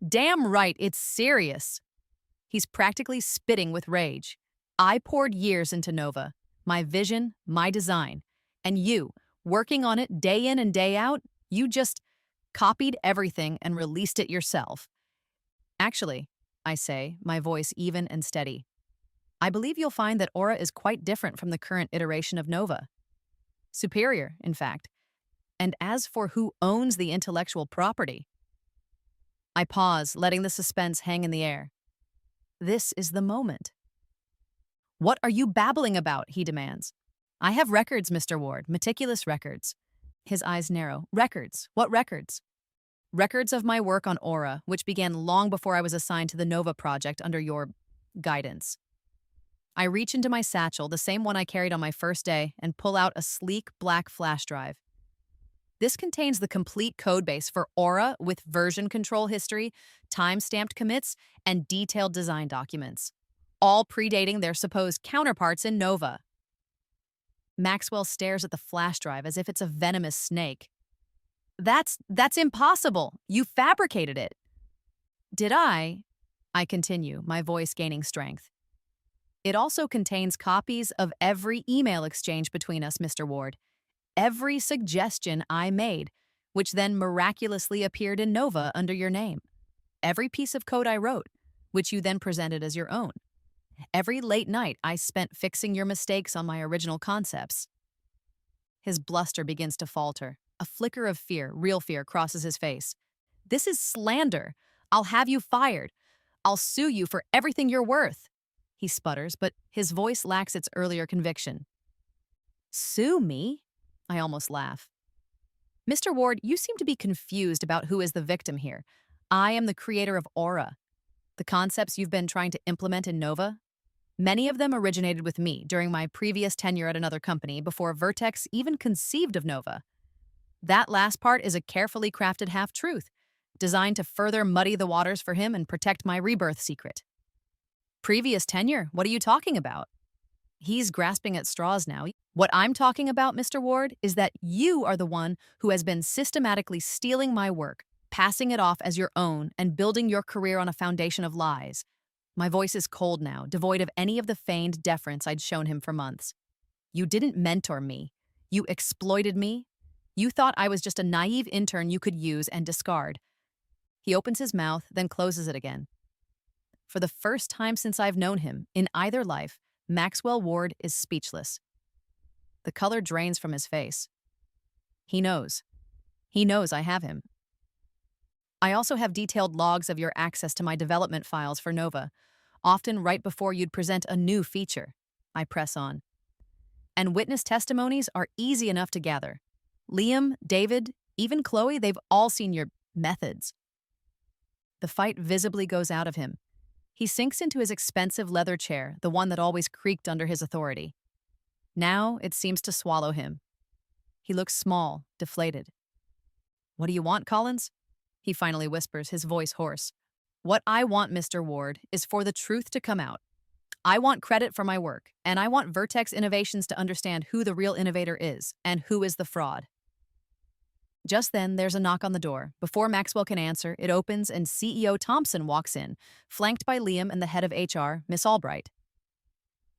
A: "Damn right, it's serious." He's practically spitting with rage. "I poured years into Nova, my vision, my design, and you, working on it day in and day out, you just copied everything and released it yourself." "Actually," I say, my voice even and steady, "I believe you'll find that Aura is quite different from the current iteration of Nova. Superior, in fact. And as for who owns the intellectual property..." I pause, letting the suspense hang in the air. This is the moment. "What are you babbling about?" he demands. "I have records, Mr. Ward, meticulous records." His eyes narrow. "Records? What records?" "Records of my work on Aura, which began long before I was assigned to the Nova project under your guidance." I reach into my satchel, the same one I carried on my first day, and pull out a sleek black flash drive. This contains the complete codebase for Aura with version control history, time-stamped commits, and detailed design documents, all predating their supposed counterparts in Nova. Maxwell stares at the flash drive as if it's a venomous snake. That's impossible. You fabricated it." "Did I?" I continue, my voice gaining strength. "It also contains copies of every email exchange between us, Mr. Ward. Every suggestion I made, which then miraculously appeared in Nova under your name. Every piece of code I wrote, which you then presented as your own. Every late night I spent fixing your mistakes on my original concepts." His bluster begins to falter. A flicker of fear, real fear, crosses his face. "This is slander. I'll have you fired. I'll sue you for everything you're worth." He sputters, but his voice lacks its earlier conviction. "Sue me?" I almost laugh. "Mr. Ward, you seem to be confused about who is the victim here. I am the creator of Aura. The concepts you've been trying to implement in Nova, many of them originated with me during my previous tenure at another company before Vertex even conceived of Nova. That last part is a carefully crafted half-truth, designed to further muddy the waters for him and protect my Rebirth secret." "Previous tenure? What are you talking about?" He's grasping at straws now. "What I'm talking about, Mr. Ward, is that you are the one who has been systematically stealing my work, passing it off as your own, and building your career on a foundation of lies." My voice is cold now, devoid of any of the feigned deference I'd shown him for months. "You didn't mentor me. You exploited me. You thought I was just a naive intern you could use and discard." He opens his mouth, then closes it again. For the first time since I've known him, in either life, Maxwell Ward is speechless. The color drains from his face. He knows. He knows I have him. "I also have detailed logs of your access to my development files for Nova, often right before you'd present a new feature." I press on. "And witness testimonies are easy enough to gather. Liam, David, even Chloe, they've all seen your methods." The fight visibly goes out of him. He sinks into his expensive leather chair, the one that always creaked under his authority. Now it seems to swallow him. He looks small, deflated. "What do you want, Collins?" he finally whispers, his voice hoarse. "What I want, Mr. Ward, is for the truth to come out. I want credit for my work, and I want Vertex Innovations to understand who the real innovator is and who is the fraud." Just then, there's a knock on the door. Before Maxwell can answer, it opens and CEO Thompson walks in, flanked by Liam and the head of HR, Miss Albright.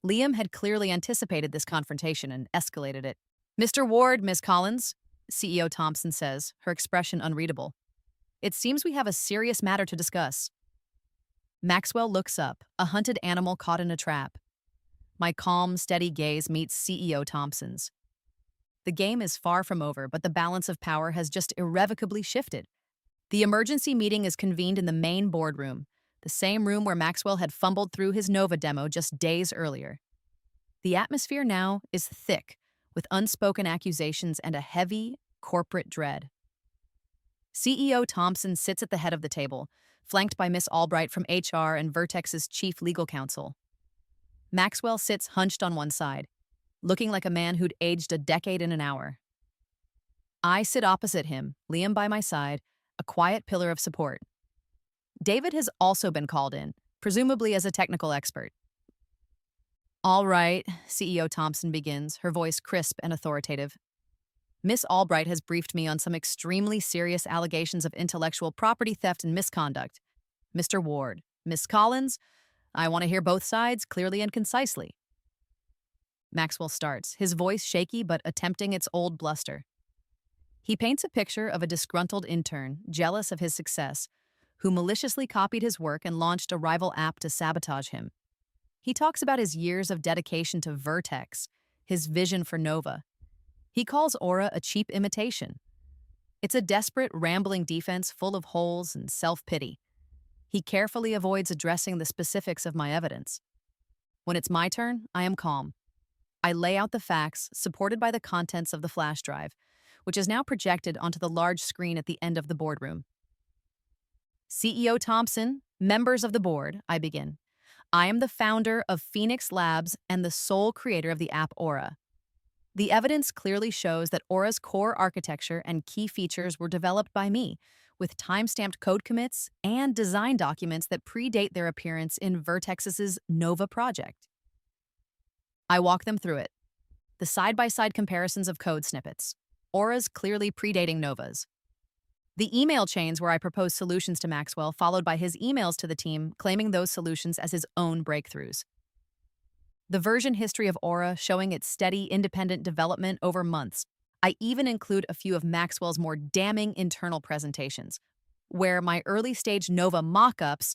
A: Liam had clearly anticipated this confrontation and escalated it. "Mr. Ward, Miss Collins," CEO Thompson says, her expression unreadable. "It seems we have a serious matter to discuss." Maxwell looks up, a hunted animal caught in a trap. My calm, steady gaze meets CEO Thompson's. The game is far from over, but the balance of power has just irrevocably shifted. The emergency meeting is convened in the main boardroom, the same room where Maxwell had fumbled through his Nova demo just days earlier. The atmosphere now is thick, with unspoken accusations and a heavy, corporate dread. CEO Thompson sits at the head of the table, flanked by Miss Albright from HR and Vertex's chief legal counsel. Maxwell sits hunched on one side, looking like a man who'd aged a decade in an hour. I sit opposite him, Liam by my side, a quiet pillar of support. David has also been called in, presumably as a technical expert. "All right," CEO Thompson begins, her voice crisp and authoritative. "Miss Albright has briefed me on some extremely serious allegations of intellectual property theft and misconduct. Mr. Ward, Miss Collins, I want to hear both sides clearly and concisely." Maxwell starts, his voice shaky but attempting its old bluster. He paints a picture of a disgruntled intern, jealous of his success, who maliciously copied his work and launched a rival app to sabotage him. He talks about his years of dedication to Vertex, his vision for Nova. He calls Aura a cheap imitation. It's a desperate, rambling defense full of holes and self-pity. He carefully avoids addressing the specifics of my evidence. When it's my turn, I am calm. I lay out the facts, supported by the contents of the flash drive, which is now projected onto the large screen at the end of the boardroom. "CEO Thompson, members of the board," I begin. "I am the founder of Phoenix Labs and the sole creator of the app Aura. The evidence clearly shows that Aura's core architecture and key features were developed by me, with time-stamped code commits and design documents that predate their appearance in Vertex's Nova project." I walk them through it. The side-by-side comparisons of code snippets. Aura's clearly predating Nova's. The email chains where I propose solutions to Maxwell, followed by his emails to the team claiming those solutions as his own breakthroughs. The version history of Aura showing its steady, independent development over months. I even include a few of Maxwell's more damning internal presentations, where my early-stage Nova mock-ups,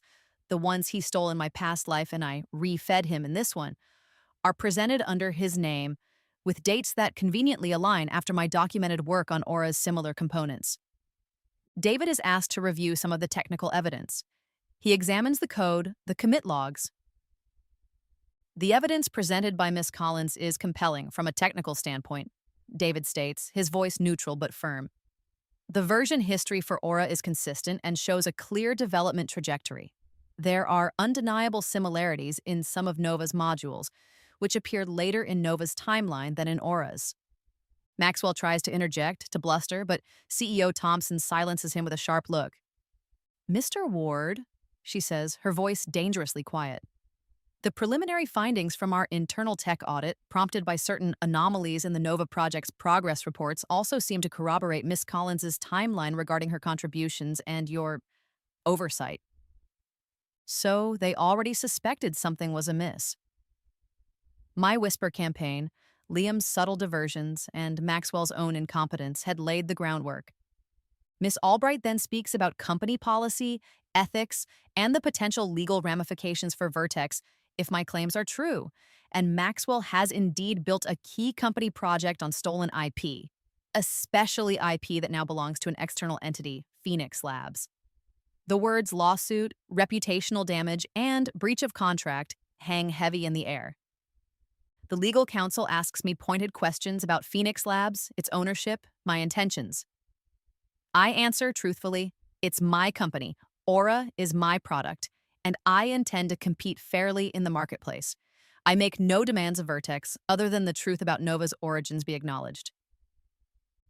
A: the ones he stole in my past life and I re-fed him in this one, are presented under his name, with dates that conveniently align after my documented work on Aura's similar components. David is asked to review some of the technical evidence. He examines the code, the commit logs. "The evidence presented by Miss Collins is compelling from a technical standpoint," David states, his voice neutral but firm. "The version history for Aura is consistent and shows a clear development trajectory. There are undeniable similarities in some of Nova's modules, which appeared later in Nova's timeline than in Aura's." Maxwell tries to interject, to bluster, but CEO Thompson silences him with a sharp look. "Mr. Ward," she says, her voice dangerously quiet. "The preliminary findings from our internal tech audit, prompted by certain anomalies in the Nova project's progress reports, also seem to corroborate Miss Collins's timeline regarding her contributions and your oversight." So they already suspected something was amiss. My whisper campaign, Liam's subtle diversions, and Maxwell's own incompetence had laid the groundwork. Miss Albright then speaks about company policy, ethics, and the potential legal ramifications for Vertex if my claims are true, and Maxwell has indeed built a key company project on stolen IP, especially IP that now belongs to an external entity, Phoenix Labs. The words lawsuit, reputational damage, and breach of contract hang heavy in the air. The legal counsel asks me pointed questions about Phoenix Labs, its ownership, my intentions. I answer truthfully, it's my company, Aura is my product, and I intend to compete fairly in the marketplace. I make no demands of Vertex other than the truth about Nova's origins be acknowledged.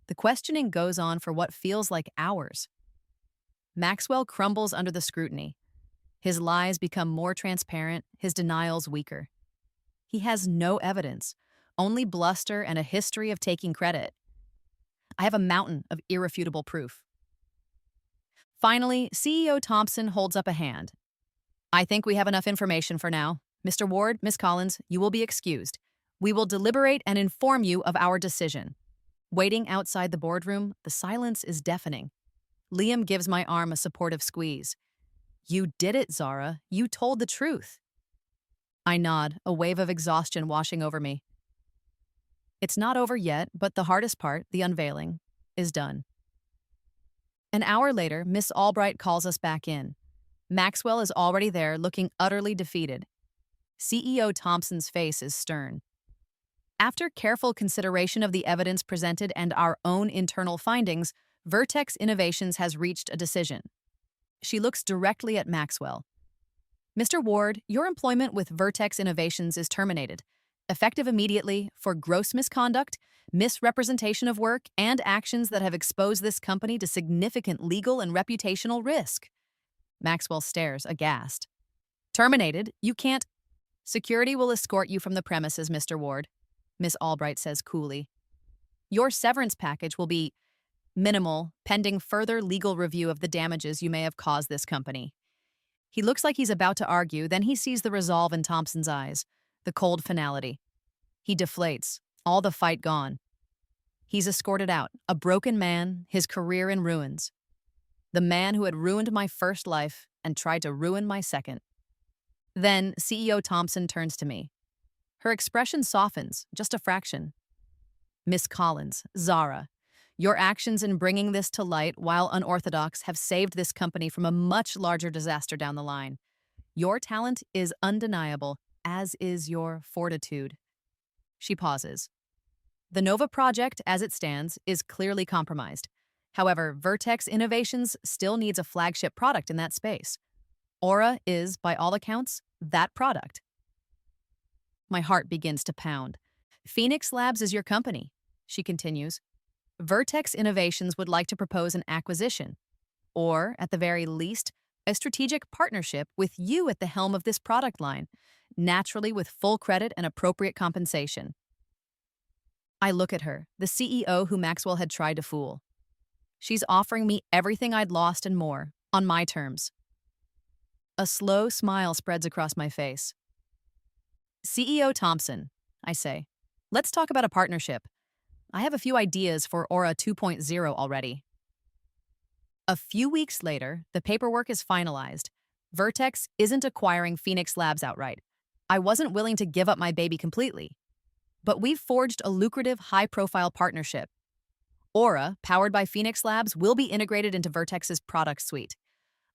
A: The questioning goes on for what feels like hours. Maxwell crumbles under the scrutiny. His lies become more transparent, his denials weaker. He has no evidence, only bluster and a history of taking credit. I have a mountain of irrefutable proof. Finally, CEO Thompson holds up a hand. "I think we have enough information for now. Mr. Ward, Miss Collins, you will be excused. We will deliberate and inform you of our decision. Waiting outside the boardroom, the silence is deafening. Liam gives my arm a supportive squeeze. You did it, Zara. You told the truth. I nod, a wave of exhaustion washing over me. It's not over yet, but the hardest part, the unveiling, is done. An hour later, Miss Albright calls us back in. Maxwell is already there, looking utterly defeated. CEO Thompson's face is stern. After careful consideration of the evidence presented and our own internal findings, Vertex Innovations has reached a decision. She looks directly at Maxwell. Mr. Ward, your employment with Vertex Innovations is terminated, effective immediately for gross misconduct, misrepresentation of work, and actions that have exposed this company to significant legal and reputational risk. Maxwell stares, aghast. Terminated? You can't. Security will escort you from the premises, Mr. Ward, Miss Albright says coolly. Your severance package will be minimal, pending further legal review of the damages you may have caused this company. He looks like he's about to argue, then he sees the resolve in Thompson's eyes, the cold finality. He deflates, all the fight gone. He's escorted out, a broken man, his career in ruins. The man who had ruined my first life and tried to ruin my second. Then CEO Thompson turns to me. Her expression softens, just a fraction. Miss Collins, Zara, your actions in bringing this to light, while unorthodox, have saved this company from a much larger disaster down the line. Your talent is undeniable, as is your fortitude. She pauses. The Nova project, as it stands, is clearly compromised. However, Vertex Innovations still needs a flagship product in that space. Aura is, by all accounts, that product. My heart begins to pound. Phoenix Labs is your company, she continues. Vertex Innovations would like to propose an acquisition, or, at the very least, a strategic partnership with you at the helm of this product line, naturally with full credit and appropriate compensation. I look at her, the CEO who Maxwell had tried to fool. She's offering me everything I'd lost and more, on my terms. A slow smile spreads across my face. CEO Thompson, I say, let's talk about a partnership. I have a few ideas for Aura 2.0 already. A few weeks later, the paperwork is finalized. Vertex isn't acquiring Phoenix Labs outright. I wasn't willing to give up my baby completely. But we've forged a lucrative, high-profile partnership. Aura, powered by Phoenix Labs, will be integrated into Vertex's product suite.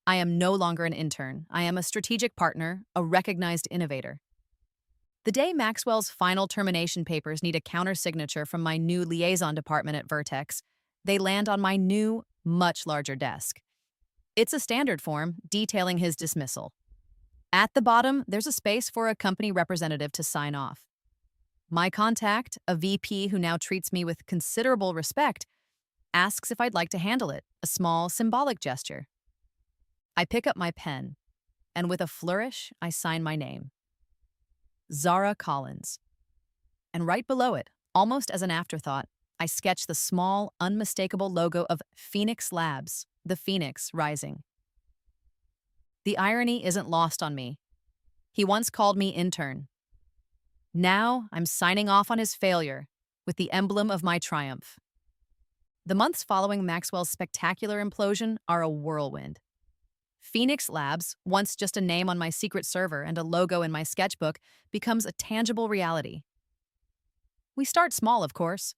A: I am no longer an intern. I am a strategic partner, a recognized innovator. The day Maxwell's final termination papers need a counter-signature from my new liaison department at Vertex, they land on my new, much larger desk. It's a standard form detailing his dismissal. At the bottom, there's a space for a company representative to sign off. My contact, a VP who now treats me with considerable respect, asks if I'd like to handle it, a small, symbolic gesture. I pick up my pen, and with a flourish, I sign my name. Zara Collins. And right below it, almost as an afterthought, I sketch the small, unmistakable logo of Phoenix Labs, the phoenix rising. The irony isn't lost on me. He once called me intern. Now I'm signing off on his failure with the emblem of my triumph. The months following Maxwell's spectacular implosion are a whirlwind. Phoenix Labs, once just a name on my secret server and a logo in my sketchbook, becomes a tangible reality. We start small, of course.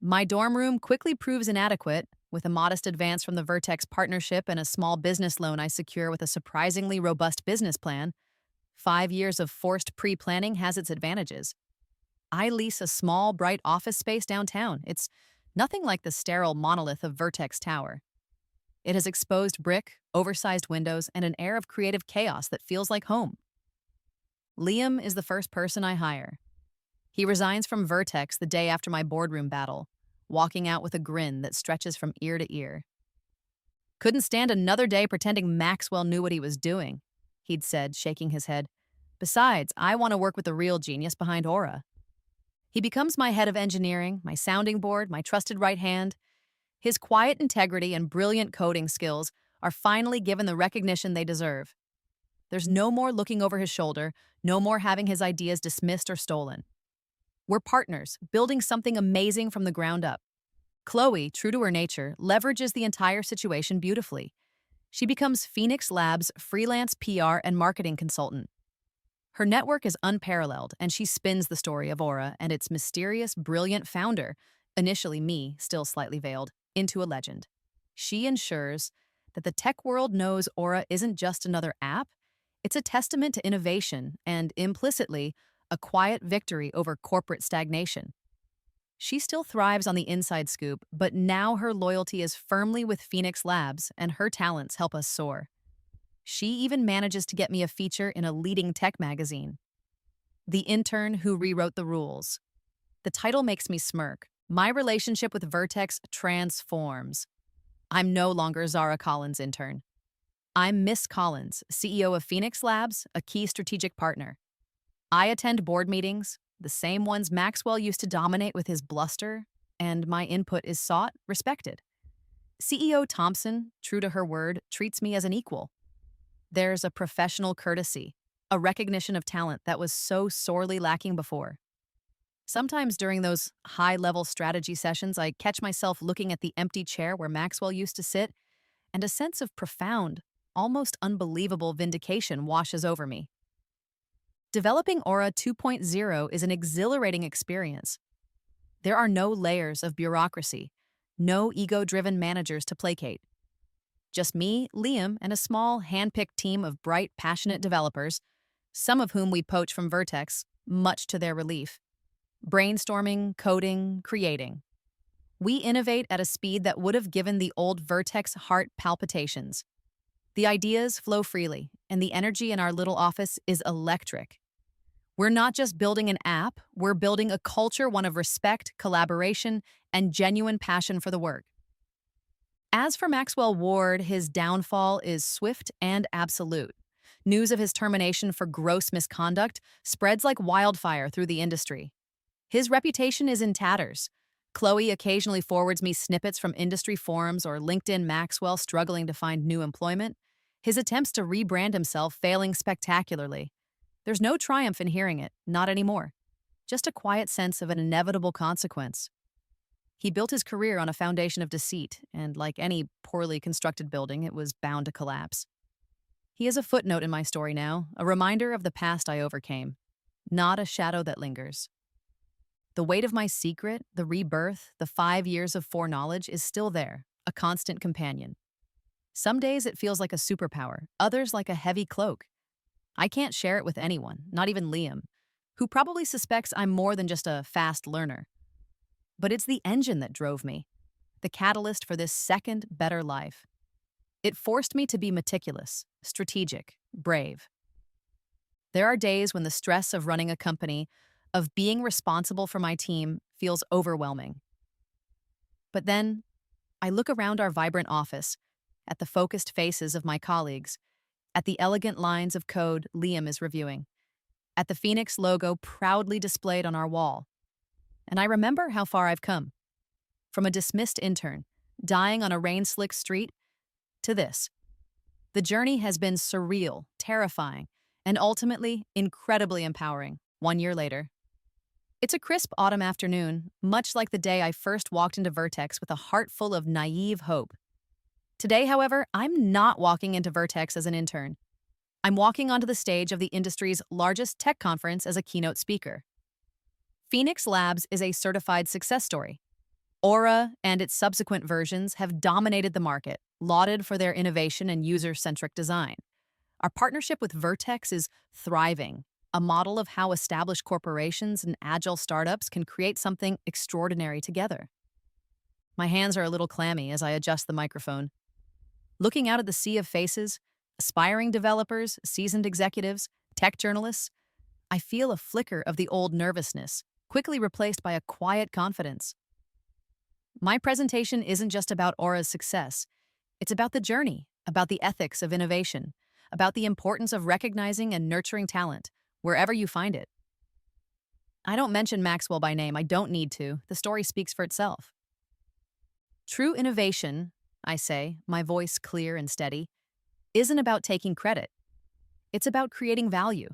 A: My dorm room quickly proves inadequate, with a modest advance from the Vertex partnership and a small business loan I secure with a surprisingly robust business plan. 5 years of forced pre-planning has its advantages. I lease a small, bright office space downtown. It's nothing like the sterile monolith of Vertex Tower. It has exposed brick, oversized windows, and an air of creative chaos that feels like home. Liam is the first person I hire. He resigns from Vertex the day after my boardroom battle, walking out with a grin that stretches from ear to ear. Couldn't stand another day pretending Maxwell knew what he was doing, he'd said, shaking his head. Besides, I want to work with the real genius behind Aura. He becomes my head of engineering, my sounding board, my trusted right hand. His quiet integrity and brilliant coding skills are finally given the recognition they deserve. There's no more looking over his shoulder, no more having his ideas dismissed or stolen. We're partners, building something amazing from the ground up. Chloe, true to her nature, leverages the entire situation beautifully. She becomes Phoenix Labs' freelance PR and marketing consultant. Her network is unparalleled, and she spins the story of Aura and its mysterious, brilliant founder, initially me, still slightly veiled, into a legend. She ensures that the tech world knows Aura isn't just another app, it's a testament to innovation and, implicitly, a quiet victory over corporate stagnation. She still thrives on the inside scoop, but now her loyalty is firmly with Phoenix Labs, and her talents help us soar. She even manages to get me a feature in a leading tech magazine. The Intern Who Rewrote the Rules. The title makes me smirk. My relationship with Vertex transforms. I'm no longer Zara Collins' intern. I'm Miss Collins, CEO of Phoenix Labs, a key strategic partner. I attend board meetings, the same ones Maxwell used to dominate with his bluster, and my input is sought, respected. CEO Thompson, true to her word, treats me as an equal. There's a professional courtesy, a recognition of talent that was so sorely lacking before. Sometimes during those high-level strategy sessions, I catch myself looking at the empty chair where Maxwell used to sit, and a sense of profound, almost unbelievable vindication washes over me. Developing Aura 2.0 is an exhilarating experience. There are no layers of bureaucracy, no ego-driven managers to placate. Just me, Liam, and a small, hand-picked team of bright, passionate developers, some of whom we poach from Vertex, much to their relief. Brainstorming, coding, creating. We innovate at a speed that would have given the old Vertex heart palpitations. The ideas flow freely, and the energy in our little office is electric. We're not just building an app, we're building a culture, one of respect, collaboration, and genuine passion for the work. As for Maxwell Ward, his downfall is swift and absolute. News of his termination for gross misconduct spreads like wildfire through the industry. His reputation is in tatters. Chloe occasionally forwards me snippets from industry forums or LinkedIn Maxwell struggling to find new employment, his attempts to rebrand himself failing spectacularly. There's no triumph in hearing it, not anymore. Just a quiet sense of an inevitable consequence. He built his career on a foundation of deceit, and like any poorly constructed building, it was bound to collapse. He is a footnote in my story now, a reminder of the past I overcame, not a shadow that lingers. The weight of my secret, the rebirth, the 5 years of foreknowledge is still there, a constant companion. Some days it feels like a superpower, others like a heavy cloak. I can't share it with anyone, not even Liam, who probably suspects I'm more than just a fast learner. But it's the engine that drove me, the catalyst for this second, better life. It forced me to be meticulous, strategic, brave. There are days when the stress of running a company, of being responsible for my team, feels overwhelming. But then, I look around our vibrant office, at the focused faces of my colleagues, at the elegant lines of code Liam is reviewing, at the Phoenix logo proudly displayed on our wall. And I remember how far I've come. From a dismissed intern, dying on a rain-slick street, to this. The journey has been surreal, terrifying, and ultimately incredibly empowering, 1 year later. It's a crisp autumn afternoon, much like the day I first walked into Vertex with a heart full of naive hope. Today, however, I'm not walking into Vertex as an intern. I'm walking onto the stage of the industry's largest tech conference as a keynote speaker. Phoenix Labs is a certified success story. Aura and its subsequent versions have dominated the market, lauded for their innovation and user-centric design. Our partnership with Vertex is thriving, a model of how established corporations and agile startups can create something extraordinary together. My hands are a little clammy as I adjust the microphone. Looking out at the sea of faces, aspiring developers, seasoned executives, tech journalists, I feel a flicker of the old nervousness, quickly replaced by a quiet confidence. My presentation isn't just about Aura's success. It's about the journey, about the ethics of innovation, about the importance of recognizing and nurturing talent, wherever you find it. I don't mention Maxwell by name. I don't need to. The story speaks for itself. True innovation, I say, my voice clear and steady, isn't about taking credit. It's about creating value.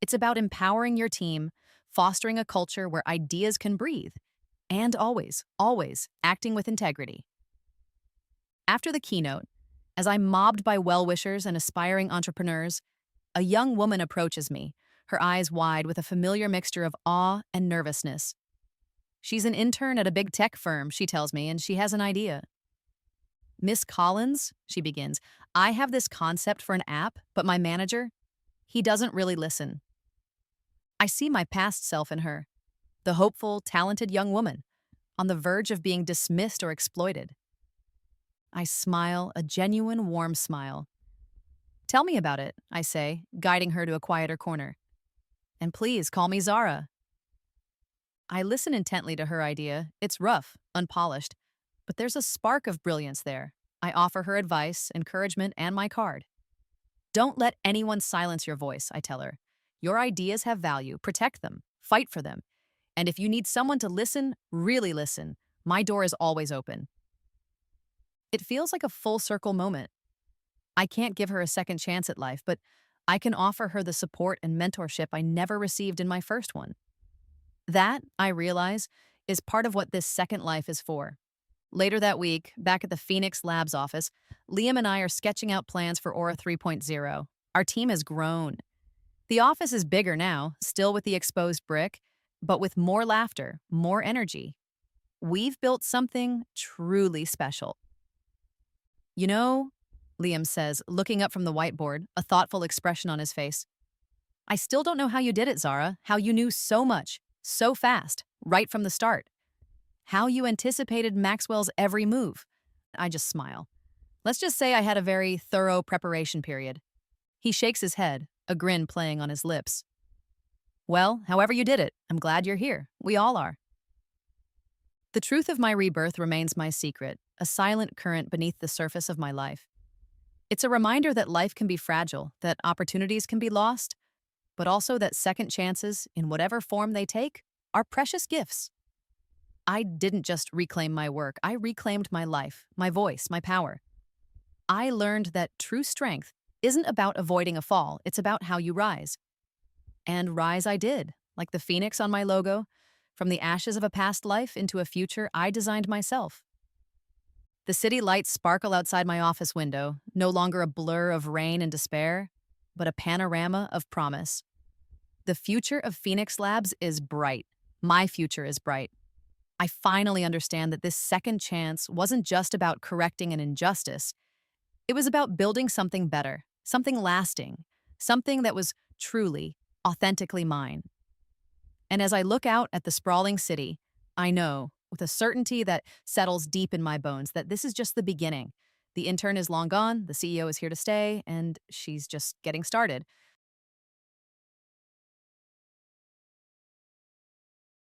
A: It's about empowering your team, fostering a culture where ideas can breathe, and always, always acting with integrity. After the keynote, as I'm mobbed by well-wishers and aspiring entrepreneurs, a young woman approaches me, her eyes wide with a familiar mixture of awe and nervousness. She's an intern at a big tech firm, she tells me, and she has an idea. Miss Collins, she begins, I have this concept for an app, but my manager, he doesn't really listen. I see my past self in her, the hopeful, talented young woman, on the verge of being dismissed or exploited. I smile, a genuine, warm smile. Tell me about it, I say, guiding her to a quieter corner. And please call me Zara. I listen intently to her idea. It's rough, unpolished, but there's a spark of brilliance there. I offer her advice, encouragement, and my card. Don't let anyone silence your voice, I tell her. Your ideas have value. Protect them. Fight for them. And if you need someone to listen, really listen, my door is always open. It feels like a full circle moment. I can't give her a second chance at life, but I can offer her the support and mentorship I never received in my first one. That, I realize, is part of what this second life is for. Later that week, back at the Phoenix Labs office, Liam and I are sketching out plans for Aura 3.0. Our team has grown. The office is bigger now, still with the exposed brick, but with more laughter, more energy. We've built something truly special. You know, Liam says, looking up from the whiteboard, a thoughtful expression on his face. I still don't know how you did it, Zara, how you knew so much, so fast, right from the start. How you anticipated Maxwell's every move. I just smile. Let's just say I had a very thorough preparation period. He shakes his head, a grin playing on his lips. Well, however you did it, I'm glad you're here. We all are. The truth of my rebirth remains my secret, a silent current beneath the surface of my life. It's a reminder that life can be fragile, that opportunities can be lost, but also that second chances, in whatever form they take, are precious gifts. I didn't just reclaim my work, I reclaimed my life, my voice, my power. I learned that true strength isn't about avoiding a fall, it's about how you rise. And rise I did, like the phoenix on my logo, from the ashes of a past life into a future I designed myself. The city lights sparkle outside my office window, no longer a blur of rain and despair, but a panorama of promise. The future of Phoenix Labs is bright. My future is bright. I finally understand that this second chance wasn't just about correcting an injustice. It was about building something better, something lasting, something that was truly, authentically mine. And as I look out at the sprawling city, I know, with a certainty that settles deep in my bones, that this is just the beginning. The intern is long gone, the CEO is here to stay, and she's just getting started.